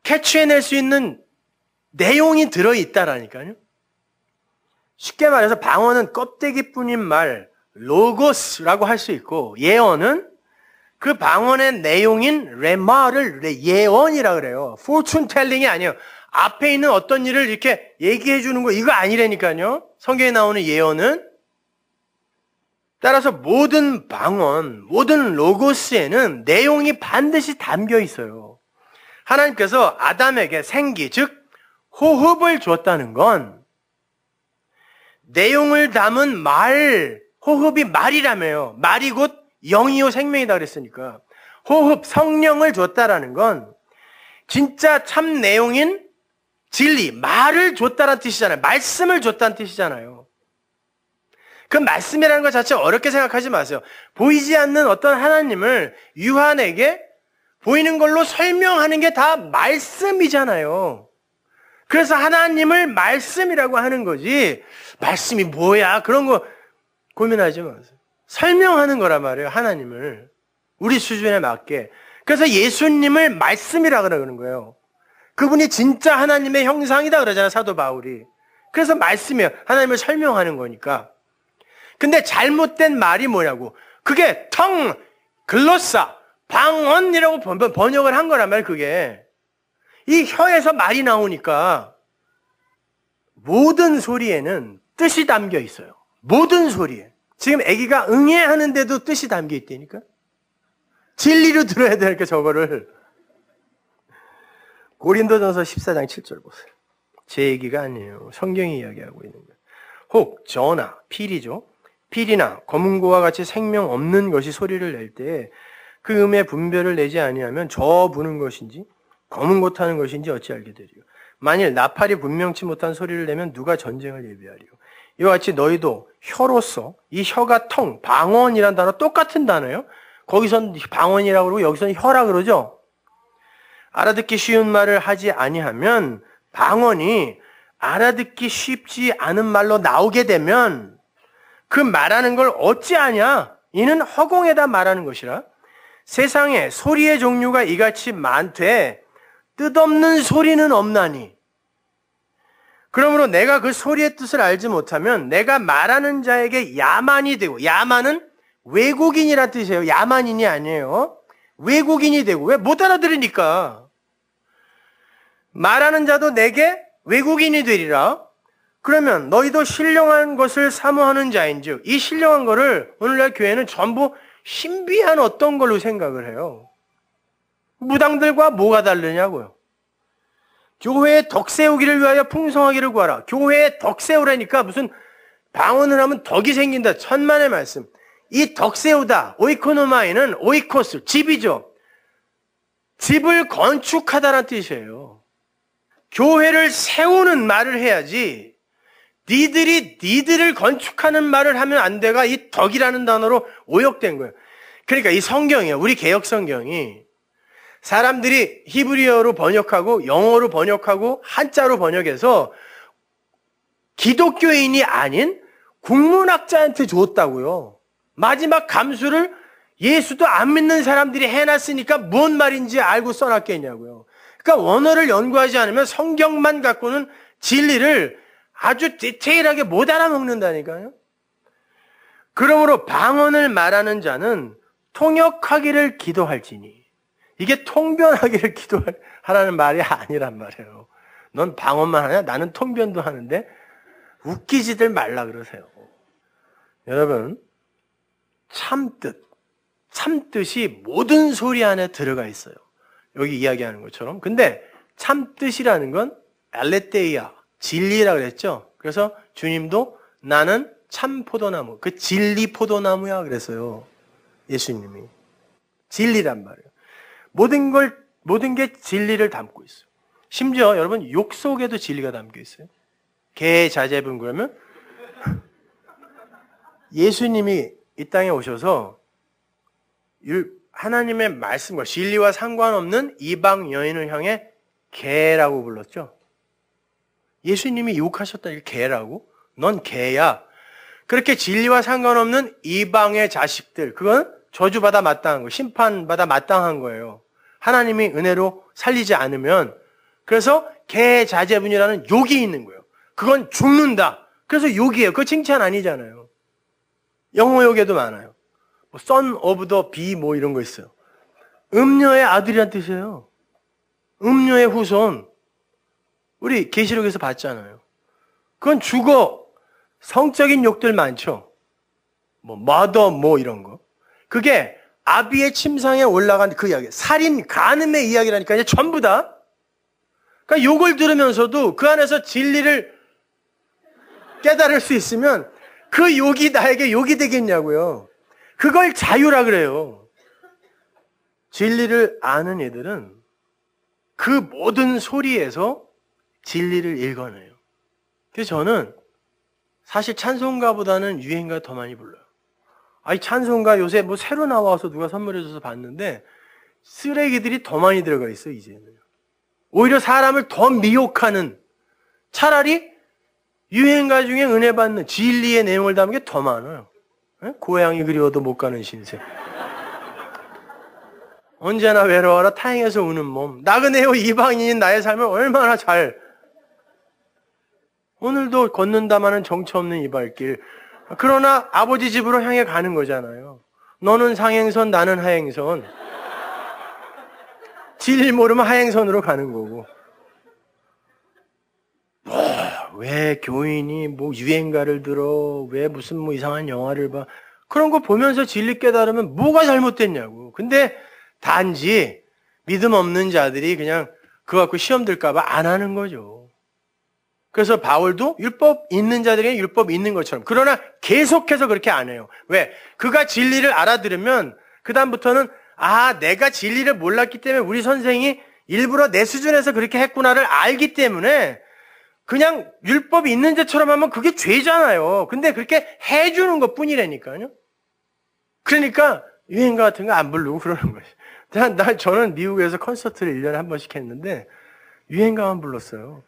캐치해낼 수 있는 내용이 들어있다라니까요. 쉽게 말해서 방언은 껍데기뿐인 말, 로고스라고 할 수 있고, 예언은 그 방언의 내용인 레마를 예언이라 그래요. fortune telling이 아니에요. 앞에 있는 어떤 일을 이렇게 얘기해 주는 거 이거 아니라니까요. 성경에 나오는 예언은. 따라서 모든 방언, 모든 로고스에는 내용이 반드시 담겨 있어요. 하나님께서 아담에게 생기, 즉 호흡을 줬다는 건 내용을 담은 말, 호흡이 말이라며요. 말이 곧 영이요 생명이다 그랬으니까. 호흡, 성령을 줬다라는 건 진짜 참 내용인 진리, 말을 줬다는 뜻이잖아요. 말씀을 줬다는 뜻이잖아요. 그 말씀이라는 것 자체 어렵게 생각하지 마세요. 보이지 않는 어떤 하나님을 유한에게 보이는 걸로 설명하는 게 다 말씀이잖아요. 그래서 하나님을 말씀이라고 하는 거지, 말씀이 뭐야? 그런 거 고민하지 마세요. 설명하는 거란 말이에요, 하나님을. 우리 수준에 맞게. 그래서 예수님을 말씀이라 그러는 거예요. 그분이 진짜 하나님의 형상이다 그러잖아요, 사도 바울이. 그래서 말씀이에요. 하나님을 설명하는 거니까. 근데 잘못된 말이 뭐냐고. 그게 글로사, 방언이라고 번역을 한 거란 말이에요, 그게. 이 혀에서 말이 나오니까 모든 소리에는 뜻이 담겨 있어요. 모든 소리에. 지금 아기가 응애하는데도 뜻이 담겨 있다니까. 진리로 들어야 되니까 저거를. 고린도전서 14장 7절 보세요. 제 얘기가 아니에요. 성경이 이야기하고 있는 거예요. 혹 저나 필이죠. 필이나 검은고와 같이 생명 없는 것이 소리를 낼 때 그 음의 분별을 내지 아니하면 저 부는 것인지 검은 고 타는 것인지 어찌 알게 되리요. 만일 나팔이 분명치 못한 소리를 내면 누가 전쟁을 예비하리요. 이와 같이 너희도 혀로서, 이 혀가 방언이란 단어 똑같은 단어예요. 거기선 방언이라고 그러고 여기서는 혀라 그러죠. 알아듣기 쉬운 말을 하지 아니하면 방언이 알아듣기 쉽지 않은 말로 나오게 되면 그 말하는 걸 어찌하냐? 이는 허공에다 말하는 것이라. 세상에 소리의 종류가 이같이 많되 뜻없는 소리는 없나니. 그러므로 내가 그 소리의 뜻을 알지 못하면 내가 말하는 자에게 야만이 되고, 야만은 외국인이란 뜻이에요. 야만인이 아니에요. 외국인이 되고. 왜? 못 알아들으니까. 말하는 자도 내게 외국인이 되리라. 그러면 너희도 신령한 것을 사모하는 자인즉, 이 신령한 거를 오늘날 교회는 전부 신비한 어떤 걸로 생각을 해요. 무당들과 뭐가 다르냐고요. 교회에 덕 세우기를 위하여 풍성하기를 구하라. 교회에 덕 세우라니까 무슨 방언을 하면 덕이 생긴다. 천만의 말씀. 이 덕 세우다, 오이코노마이는 오이코스, 집이죠. 집을 건축하다라는 뜻이에요. 교회를 세우는 말을 해야지 니들을 건축하는 말을 하면 안 돼가 이 덕이라는 단어로 오역된 거예요. 그러니까 이 성경이요, 우리 개역 성경이 사람들이 히브리어로 번역하고 영어로 번역하고 한자로 번역해서 기독교인이 아닌 국문학자한테 줬다고요. 마지막 감수를 예수도 안 믿는 사람들이 해놨으니까 뭔 말인지 알고 써놨겠냐고요. 그러니까 원어를 연구하지 않으면 성경만 갖고는 진리를 아주 디테일하게 못 알아먹는다니까요. 그러므로 방언을 말하는 자는 통역하기를 기도할지니. 이게 통변하기를 기도하라는 말이 아니란 말이에요. 넌 방언만 하냐? 나는 통변도 하는데 웃기지들 말라 그러세요. 여러분, 참뜻이 모든 소리 안에 들어가 있어요. 여기 이야기하는 것처럼. 근데 참뜻이라는 건 알레테이아, 진리라고 그랬죠. 그래서 주님도 나는 참 포도나무, 그 진리 포도나무야 그랬어요. 예수님이. 진리란 말이에요. 모든 게 진리를 담고 있어요. 심지어 여러분 욕 속에도 진리가 담겨 있어요. 개자제분 그러면 예수님이 이 땅에 오셔서 하나님의 말씀과 진리와 상관없는 이방 여인을 향해 개라고 불렀죠. 예수님이 욕하셨다. 개라고? 넌 개야. 그렇게 진리와 상관없는 이방의 자식들, 그건 저주받아 마땅한 거, 심판받아 마땅한 거예요. 하나님이 은혜로 살리지 않으면. 그래서 개자제분이라는 욕이 있는 거예요. 그건 죽는다. 그래서 욕이에요. 그거 칭찬 아니잖아요. 영어 욕에도 많아요. 뭐 son of the be 뭐 이런 거 있어요. 음녀의 아들이란 뜻이에요. 음녀의 후손. 우리 계시록에서 봤잖아요. 그건 죽어. 성적인 욕들 많죠. 뭐 mother 뭐 이런 거. 그게 아비의 침상에 올라간 그 이야기. 살인, 간음의 이야기라니까 이제 전부 다. 그러니까 욕을 들으면서도 그 안에서 진리를 깨달을 수 있으면 그 욕이 나에게 욕이 되겠냐고요. 그걸 자유라 그래요. 진리를 아는 애들은 그 모든 소리에서 진리를 읽어내요. 그래서 저는 사실 찬송가보다는 유행가 더 많이 불러요. 아이 찬송가 요새 뭐 새로 나와서 누가 선물해줘서 봤는데 쓰레기들이 더 많이 들어가 있어요, 이제는. 오히려 사람을 더 미혹하는, 차라리 유행가 중에 은혜 받는 진리의 내용을 담은 게 더 많아요. 고향이 그리워도 못 가는 신세. 언제나 외로워라 타행해서 우는 몸. 나그네요 이방인인 나의 삶을 얼마나 잘. 오늘도 걷는다마는 정처 없는 이 발길. 그러나 아버지 집으로 향해 가는 거잖아요. 너는 상행선, 나는 하행선. 진리 모르면 하행선으로 가는 거고. 왜 교인이 뭐 유행가를 들어, 왜 무슨 뭐 이상한 영화를 봐. 그런 거 보면서 진리 깨달으면 뭐가 잘못됐냐고. 근데 단지 믿음 없는 자들이 그냥 그거 갖고 시험 들까 봐 안 하는 거죠. 그래서 바울도 율법 있는 자들에게 율법 있는 것처럼. 그러나 계속해서 그렇게 안 해요. 왜? 그가 진리를 알아들으면 그다음부터는 내가 진리를 몰랐기 때문에 우리 선생이 일부러 내 수준에서 그렇게 했구나를 알기 때문에 그냥 율법이 있는 자처럼 하면 그게 죄잖아요. 근데 그렇게 해주는 것 뿐이라니까요. 그러니까 유행가 같은 거 안 부르고 그러는 거예요. 저는 미국에서 콘서트를 1년에 한 번씩 했는데 유행가만 불렀어요.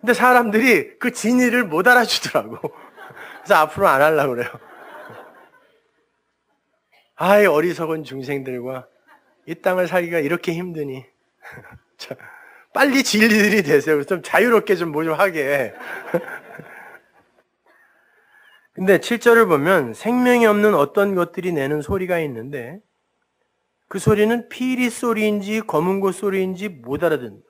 근데 사람들이 그 진리를 못 알아주더라고. 그래서 앞으로 안 하려고 그래요. 아이 어리석은 중생들과 이 땅을 살기가 이렇게 힘드니 빨리 진리들이 되세요. 좀 자유롭게 좀 뭐 좀 하게. 근데 7절을 보면 생명이 없는 어떤 것들이 내는 소리가 있는데 그 소리는 피리 소리인지 검은고 소리인지 못 알아듣는다.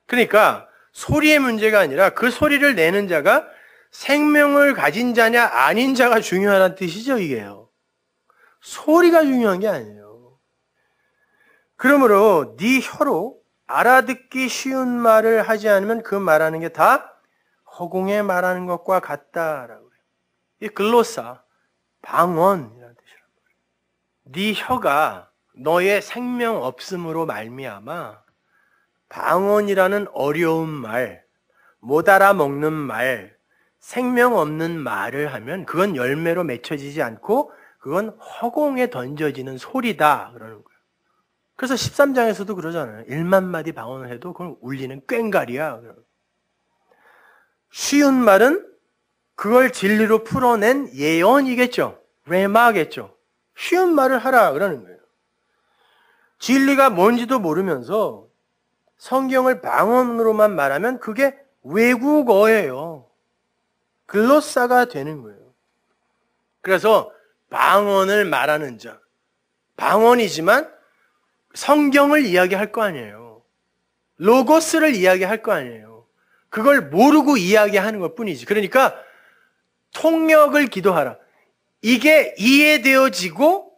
그러니까 소리의 문제가 아니라 그 소리를 내는 자가 생명을 가진 자냐 아닌 자가 중요하다는 뜻이죠, 이게요. 소리가 중요한 게 아니에요. 그러므로 네 혀로 알아듣기 쉬운 말을 하지 않으면 그 말하는 게 다 허공에 말하는 것과 같다라고 해요. 이 글로사, 방언이라는 뜻이란 말이에요. 네 혀가 너의 생명 없음으로 말미암아 방언이라는 어려운 말, 못 알아먹는 말, 생명 없는 말을 하면 그건 열매로 맺혀지지 않고 그건 허공에 던져지는 소리다 그러는 거예요. 그래서 13장에서도 그러잖아요. 1만 마디 방언을 해도 그건 울리는 꽹과리야. 쉬운 말은 그걸 진리로 풀어낸 예언이겠죠. 레마겠죠. 쉬운 말을 하라 그러는 거예요. 진리가 뭔지도 모르면서 성경을 방언으로만 말하면 그게 외국어예요. 글로사가 되는 거예요. 그래서 방언을 말하는 자, 방언이지만 성경을 이야기할 거 아니에요. 로고스를 이야기할 거 아니에요. 그걸 모르고 이야기하는 것 뿐이지. 그러니까 통역을 기도하라. 이게 이해되어지고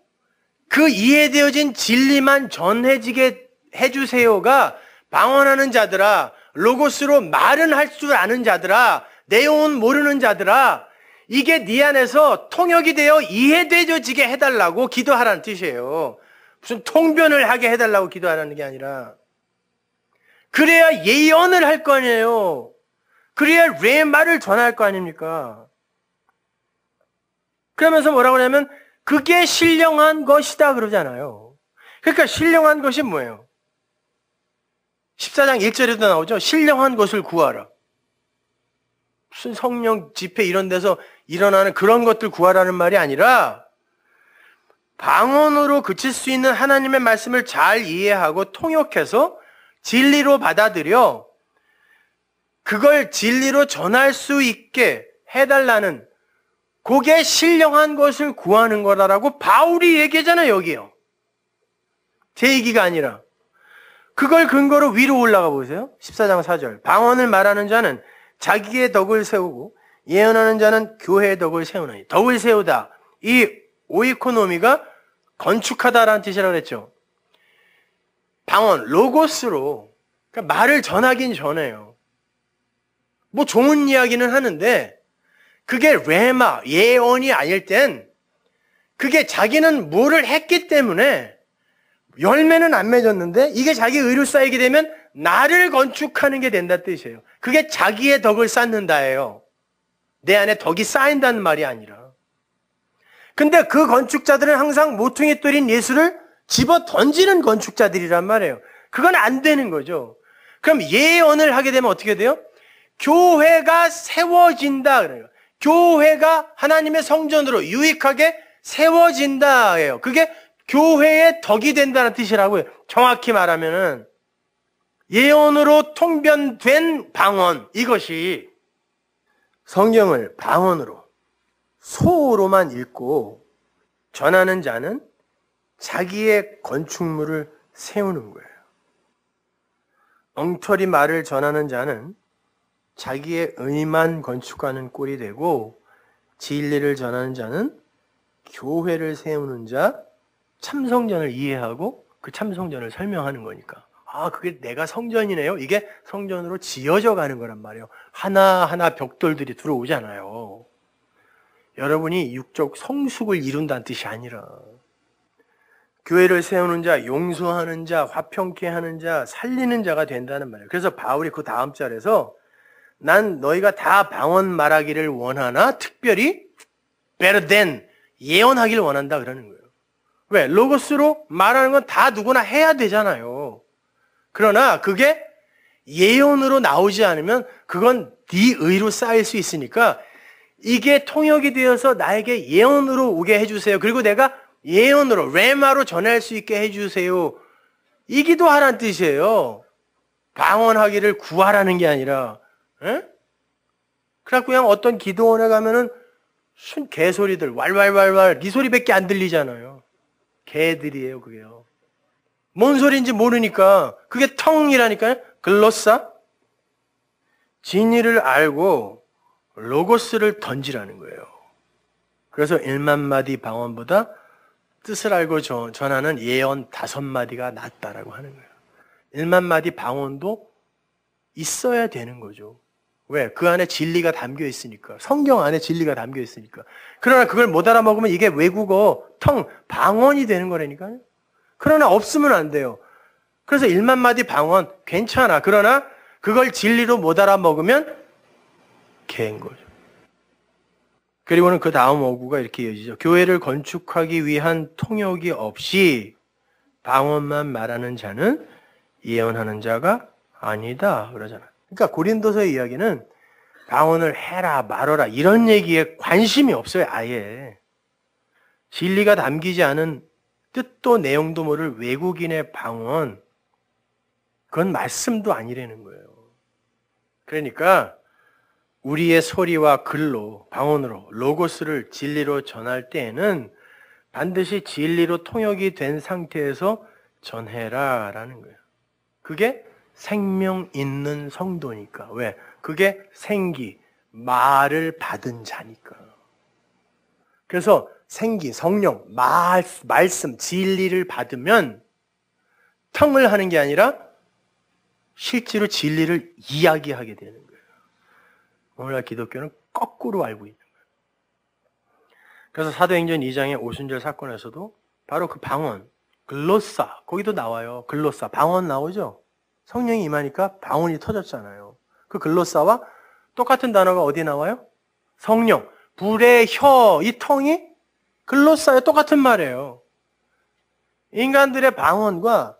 그 이해되어진 진리만 전해지게 해주세요가 방언하는 자들아, 로고스로 말은 할 줄 아는 자들아, 내용은 모르는 자들아, 이게 네 안에서 통역이 되어 이해되어지게 해달라고 기도하라는 뜻이에요. 무슨 통변을 하게 해달라고 기도하라는 게 아니라 그래야 예언을 할 거 아니에요. 그래야 레마를 전할 거 아닙니까? 그러면서 뭐라고 하냐면 그게 신령한 것이다 그러잖아요. 그러니까 신령한 것이 뭐예요? 14장 1절에도 나오죠. 신령한 것을 구하라. 무슨 성령 집회 이런 데서 일어나는 그런 것들 구하라는 말이 아니라 방언으로 그칠 수 있는 하나님의 말씀을 잘 이해하고 통역해서 진리로 받아들여 그걸 진리로 전할 수 있게 해달라는 그게 신령한 것을 구하는 거다라고 바울이 얘기하잖아요, 여기요. 제 얘기가 아니라. 그걸 근거로 위로 올라가 보세요. 14장 4절. 방언을 말하는 자는 자기의 덕을 세우고 예언하는 자는 교회의 덕을 세우나니. 덕을 세우다. 이 오이코노미가 건축하다라는 뜻이라고 그랬죠. 방언, 로고스로 그러니까 말을 전하긴 전해요. 뭐 좋은 이야기는 하는데 그게 레마, 예언이 아닐 땐 그게 자기는 뭐를 했기 때문에 열매는 안 맺었는데 이게 자기 의로 쌓이게 되면 나를 건축하는 게 된다 뜻이에요. 그게 자기의 덕을 쌓는다예요. 내 안에 덕이 쌓인다는 말이 아니라. 근데 그 건축자들은 항상 모퉁이 뚫린 예수를 집어 던지는 건축자들이란 말이에요. 그건 안 되는 거죠. 그럼 예언을 하게 되면 어떻게 돼요? 교회가 세워진다 그래요. 교회가 하나님의 성전으로 유익하게 세워진다예요. 그게 교회의 덕이 된다는 뜻이라고요. 정확히 말하면은 예언으로 통변된 방언, 이것이 성경을 방언으로 소로만 읽고 전하는 자는 자기의 건축물을 세우는 거예요. 엉터리 말을 전하는 자는 자기의 의만 건축하는 꼴이 되고, 진리를 전하는 자는 교회를 세우는 자, 참성전을 이해하고 그 참성전을 설명하는 거니까. 아, 그게 내가 성전이네요. 이게 성전으로 지어져 가는 거란 말이에요. 하나하나 벽돌들이 들어오잖아요. 여러분이 육적 성숙을 이룬다는 뜻이 아니라 교회를 세우는 자, 용서하는 자, 화평케 하는 자, 살리는 자가 된다는 말이에요. 그래서 바울이 그 다음 절에서 난 너희가 다 방언 말하기를 원하나 특별히 better than 예언하기를 원한다 그러는 거예요. 왜? 로고스로 말하는 건 다 누구나 해야 되잖아요. 그러나 그게 예언으로 나오지 않으면 그건 네 의로 쌓일 수 있으니까 이게 통역이 되어서 나에게 예언으로 오게 해주세요. 그리고 내가 예언으로, 레마로 전할 수 있게 해주세요. 이 기도하라는 뜻이에요. 방언하기를 구하라는 게 아니라. 에? 그래갖고 그냥 어떤 기도원에 가면은 순 개소리들, 왈왈왈왈, 네 소리밖에 안 들리잖아요. 개들이에요, 그게요. 뭔 소리인지 모르니까. 그게 텅이라니까요. 글로사. 진리를 알고 로고스를 던지라는 거예요. 그래서 1만 마디 방언보다 뜻을 알고 전하는 예언 5마디가 낫다라고 하는 거예요. 1만 마디 방언도 있어야 되는 거죠. 왜? 그 안에 진리가 담겨 있으니까. 성경 안에 진리가 담겨 있으니까. 그러나 그걸 못 알아먹으면 이게 외국어, 방언이 되는 거라니까요. 그러나 없으면 안 돼요. 그래서 1만 마디 방언 괜찮아. 그러나 그걸 진리로 못 알아먹으면 개인 거죠. 그리고는 그 다음 어구가 이렇게 이어지죠. 교회를 건축하기 위한 통역이 없이 방언만 말하는 자는 예언하는 자가 아니다 그러잖아요. 그러니까 고린도서의 이야기는 방언을 해라 말어라 이런 얘기에 관심이 없어요. 아예. 진리가 담기지 않은 뜻도 내용도 모를 외국인의 방언, 그건 말씀도 아니라는 거예요. 그러니까 우리의 소리와 글로, 방언으로, 로고스를 진리로 전할 때에는 반드시 진리로 통역이 된 상태에서 전해라 라는 거예요. 그게 생명 있는 성도니까. 왜? 그게 생기, 말을 받은 자니까. 그래서 생기, 성령, 말씀, 진리를 받으면 텅을 하는 게 아니라 실제로 진리를 이야기하게 되는 거예요. 오늘날 기독교는 거꾸로 알고 있는 거예요. 그래서 사도행전 2장의 오순절 사건에서도 바로 그 방언, 글로사, 거기도 나와요. 글로사, 방언 나오죠? 성령이 임하니까 방언이 터졌잖아요. 그 글로사와 똑같은 단어가 어디 나와요? 성령, 불의 혀, 이 텅이 글로사에 똑같은 말이에요. 인간들의 방언과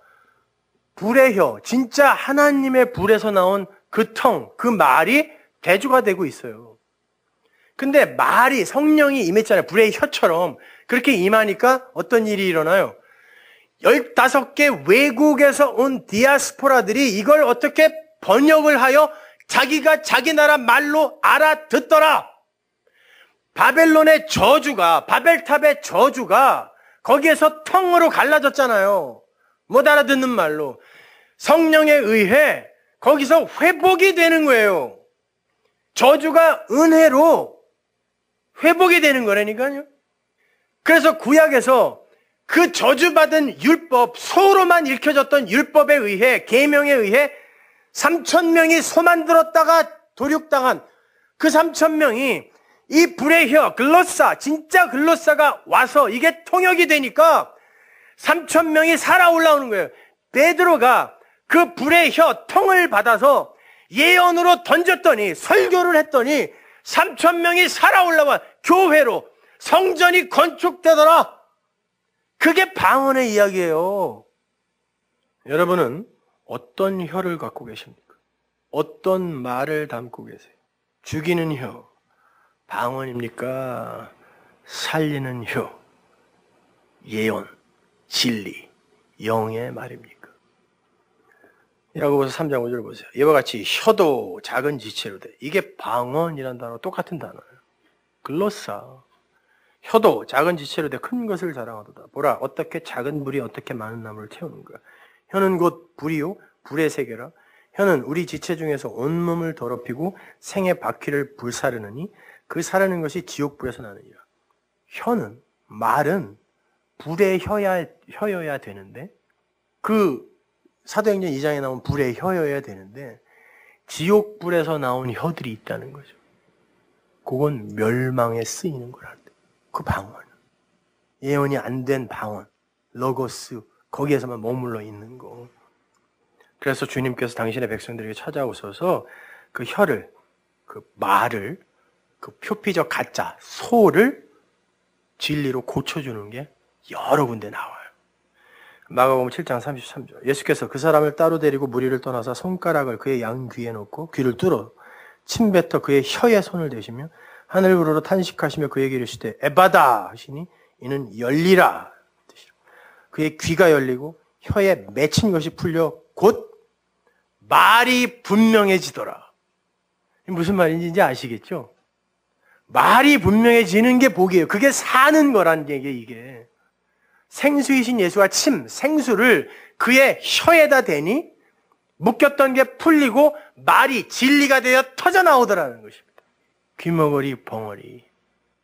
불의 혀, 진짜 하나님의 불에서 나온 그 텅, 그 말이 대조가 되고 있어요. 근데 말이, 성령이 임했잖아요. 불의 혀처럼. 그렇게 임하니까 어떤 일이 일어나요? 15개 외국에서 온 디아스포라들이 이걸 어떻게 번역을 하여 자기가 자기 나라 말로 알아듣더라. 바벨론의 저주가, 바벨탑의 저주가 거기에서 텅으로 갈라졌잖아요. 못 알아듣는 말로. 성령에 의해 거기서 회복이 되는 거예요. 저주가 은혜로 회복이 되는 거라니까요. 그래서 구약에서 그 저주받은 율법, 소로만 읽혀졌던 율법에 의해, 계명에 의해 3,000명이 소만 들었다가 도륙당한 그 3,000명이 이 불의 혀, 글로사, 진짜 글로사가 와서 이게 통역이 되니까 3,000명이 살아 올라오는 거예요. 베드로가 그 불의 혀, 통을 받아서 예언으로 던졌더니, 설교를 했더니 3,000명이 살아 올라와 교회로 성전이 건축되더라. 그게 방언의 이야기예요. 여러분은 어떤 혀를 갖고 계십니까? 어떤 말을 담고 계세요? 죽이는 혀, 방언입니까? 살리는 혀, 예언, 진리, 영의 말입니까? 야고보서 3장 5절 보세요. 이와 같이 혀도 작은 지체로 돼. 이게 방언이라는 단어 똑같은 단어예요. 글로사. 혀도 작은 지체로 돼 큰 것을 자랑하도다. 보라, 어떻게 작은 불이 어떻게 많은 나무를 태우는가. 혀는 곧 불이요, 불의 세계라. 혀는 우리 지체 중에서 온몸을 더럽히고 생의 바퀴를 불사르느니 그 사르는 것이 지옥불에서 나느니라. 혀는, 말은 불의 혀여야 되는데, 그 사도행전 2장에 나온 불의 혀여야 되는데 지옥불에서 나온 혀들이 있다는 거죠. 그건 멸망에 쓰이는 거라는데. 그 방언, 예언이 안 된 방언, 로고스, 거기에서만 머물러 있는 거. 그래서 주님께서 당신의 백성들에게 찾아오셔서 그 혀를, 그 말을, 그 표피적 가짜, 소를 진리로 고쳐주는 게 여러 군데 나와요. 마가복음 7장 33절. 예수께서 그 사람을 따로 데리고 무리를 떠나서 손가락을 그의 양 귀에 놓고 귀를 뚫어 침뱉어 그의 혀에 손을 대시며 하늘 우러러 탄식하시며 그에게 이르시되 에바다 하시니 이는 열리라. 그의 귀가 열리고 혀에 맺힌 것이 풀려 곧 말이 분명해지더라. 무슨 말인지 이제 아시겠죠? 말이 분명해지는 게 복이에요. 그게 사는 거란 얘기예요, 이게. 생수이신 예수가 생수를 그의 혀에다 대니 묶였던 게 풀리고 말이 진리가 되어 터져나오더라는 것입니다. 귀머거리, 벙어리.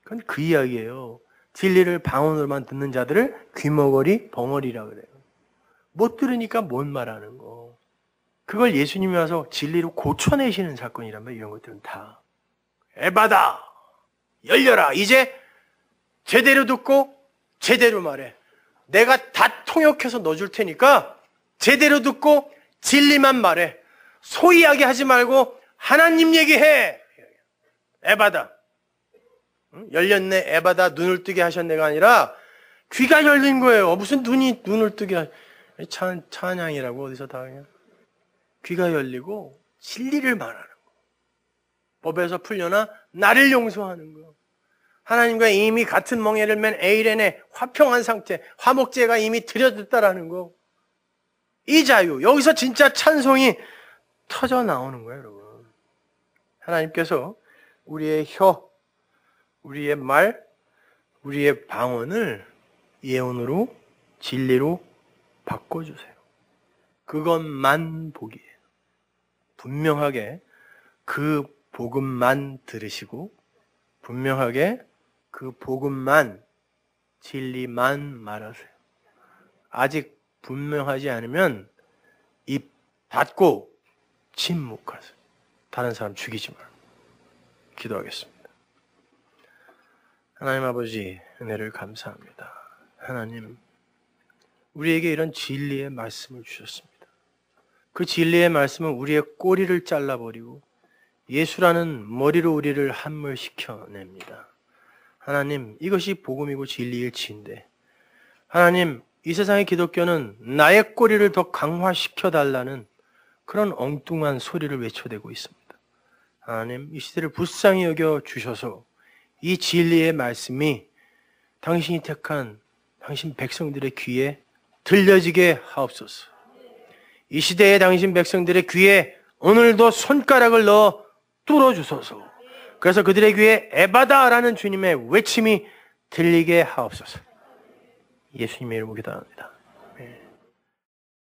그건 그 이야기예요. 진리를 방언으로만 듣는 자들을 귀머거리, 벙어리라 그래요. 못 들으니까 못 말하는 거. 그걸 예수님이 와서 진리로 고쳐내시는 사건이란 말이에요. 이런 것들은 다. 에바다! 열려라! 이제 제대로 듣고 제대로 말해. 내가 다 통역해서 넣어줄 테니까 제대로 듣고 진리만 말해. 소이하게 하지 말고 하나님 얘기해. 에바다. 열렸네, 에바다, 눈을 뜨게 하셨네가 아니라 귀가 열린 거예요. 무슨 눈을 뜨게 찬양이라고 어디서 다 그냥. 귀가 열리고 진리를 말하는 거. 법에서 풀려나 나를 용서하는 거. 하나님과 이미 같은 멍에를 맨 에이렌의 화평한 상태, 화목제가 이미 드려졌다라는 거. 이 자유, 여기서 진짜 찬송이 터져 나오는 거예요, 여러분. 하나님께서 우리의 혀, 우리의 말, 우리의 방언을 예언으로, 진리로 바꿔주세요. 그것만 복이에요. 분명하게 그 복음만 들으시고, 분명하게 그 복음만, 진리만 말하세요. 아직 분명하지 않으면 입 닫고 침묵하세요. 다른 사람 죽이지 말고. 기도하겠습니다. 하나님 아버지, 은혜를 감사합니다. 하나님, 우리에게 이런 진리의 말씀을 주셨습니다. 그 진리의 말씀은 우리의 꼬리를 잘라버리고 예수라는 머리로 우리를 함몰시켜냅니다. 하나님, 이것이 복음이고 진리일지인데 하나님, 이 세상의 기독교는 나의 꼬리를 더 강화시켜달라는 그런 엉뚱한 소리를 외쳐대고 있습니다. 하나님, 이 시대를 불쌍히 여겨 주셔서 이 진리의 말씀이 당신이 택한 당신 백성들의 귀에 들려지게 하옵소서. 이 시대의 당신 백성들의 귀에 오늘도 손가락을 넣어 뚫어주소서. 그래서 그들의 귀에 에바다라는 주님의 외침이 들리게 하옵소서. 예수님의 이름으로 기도합니다.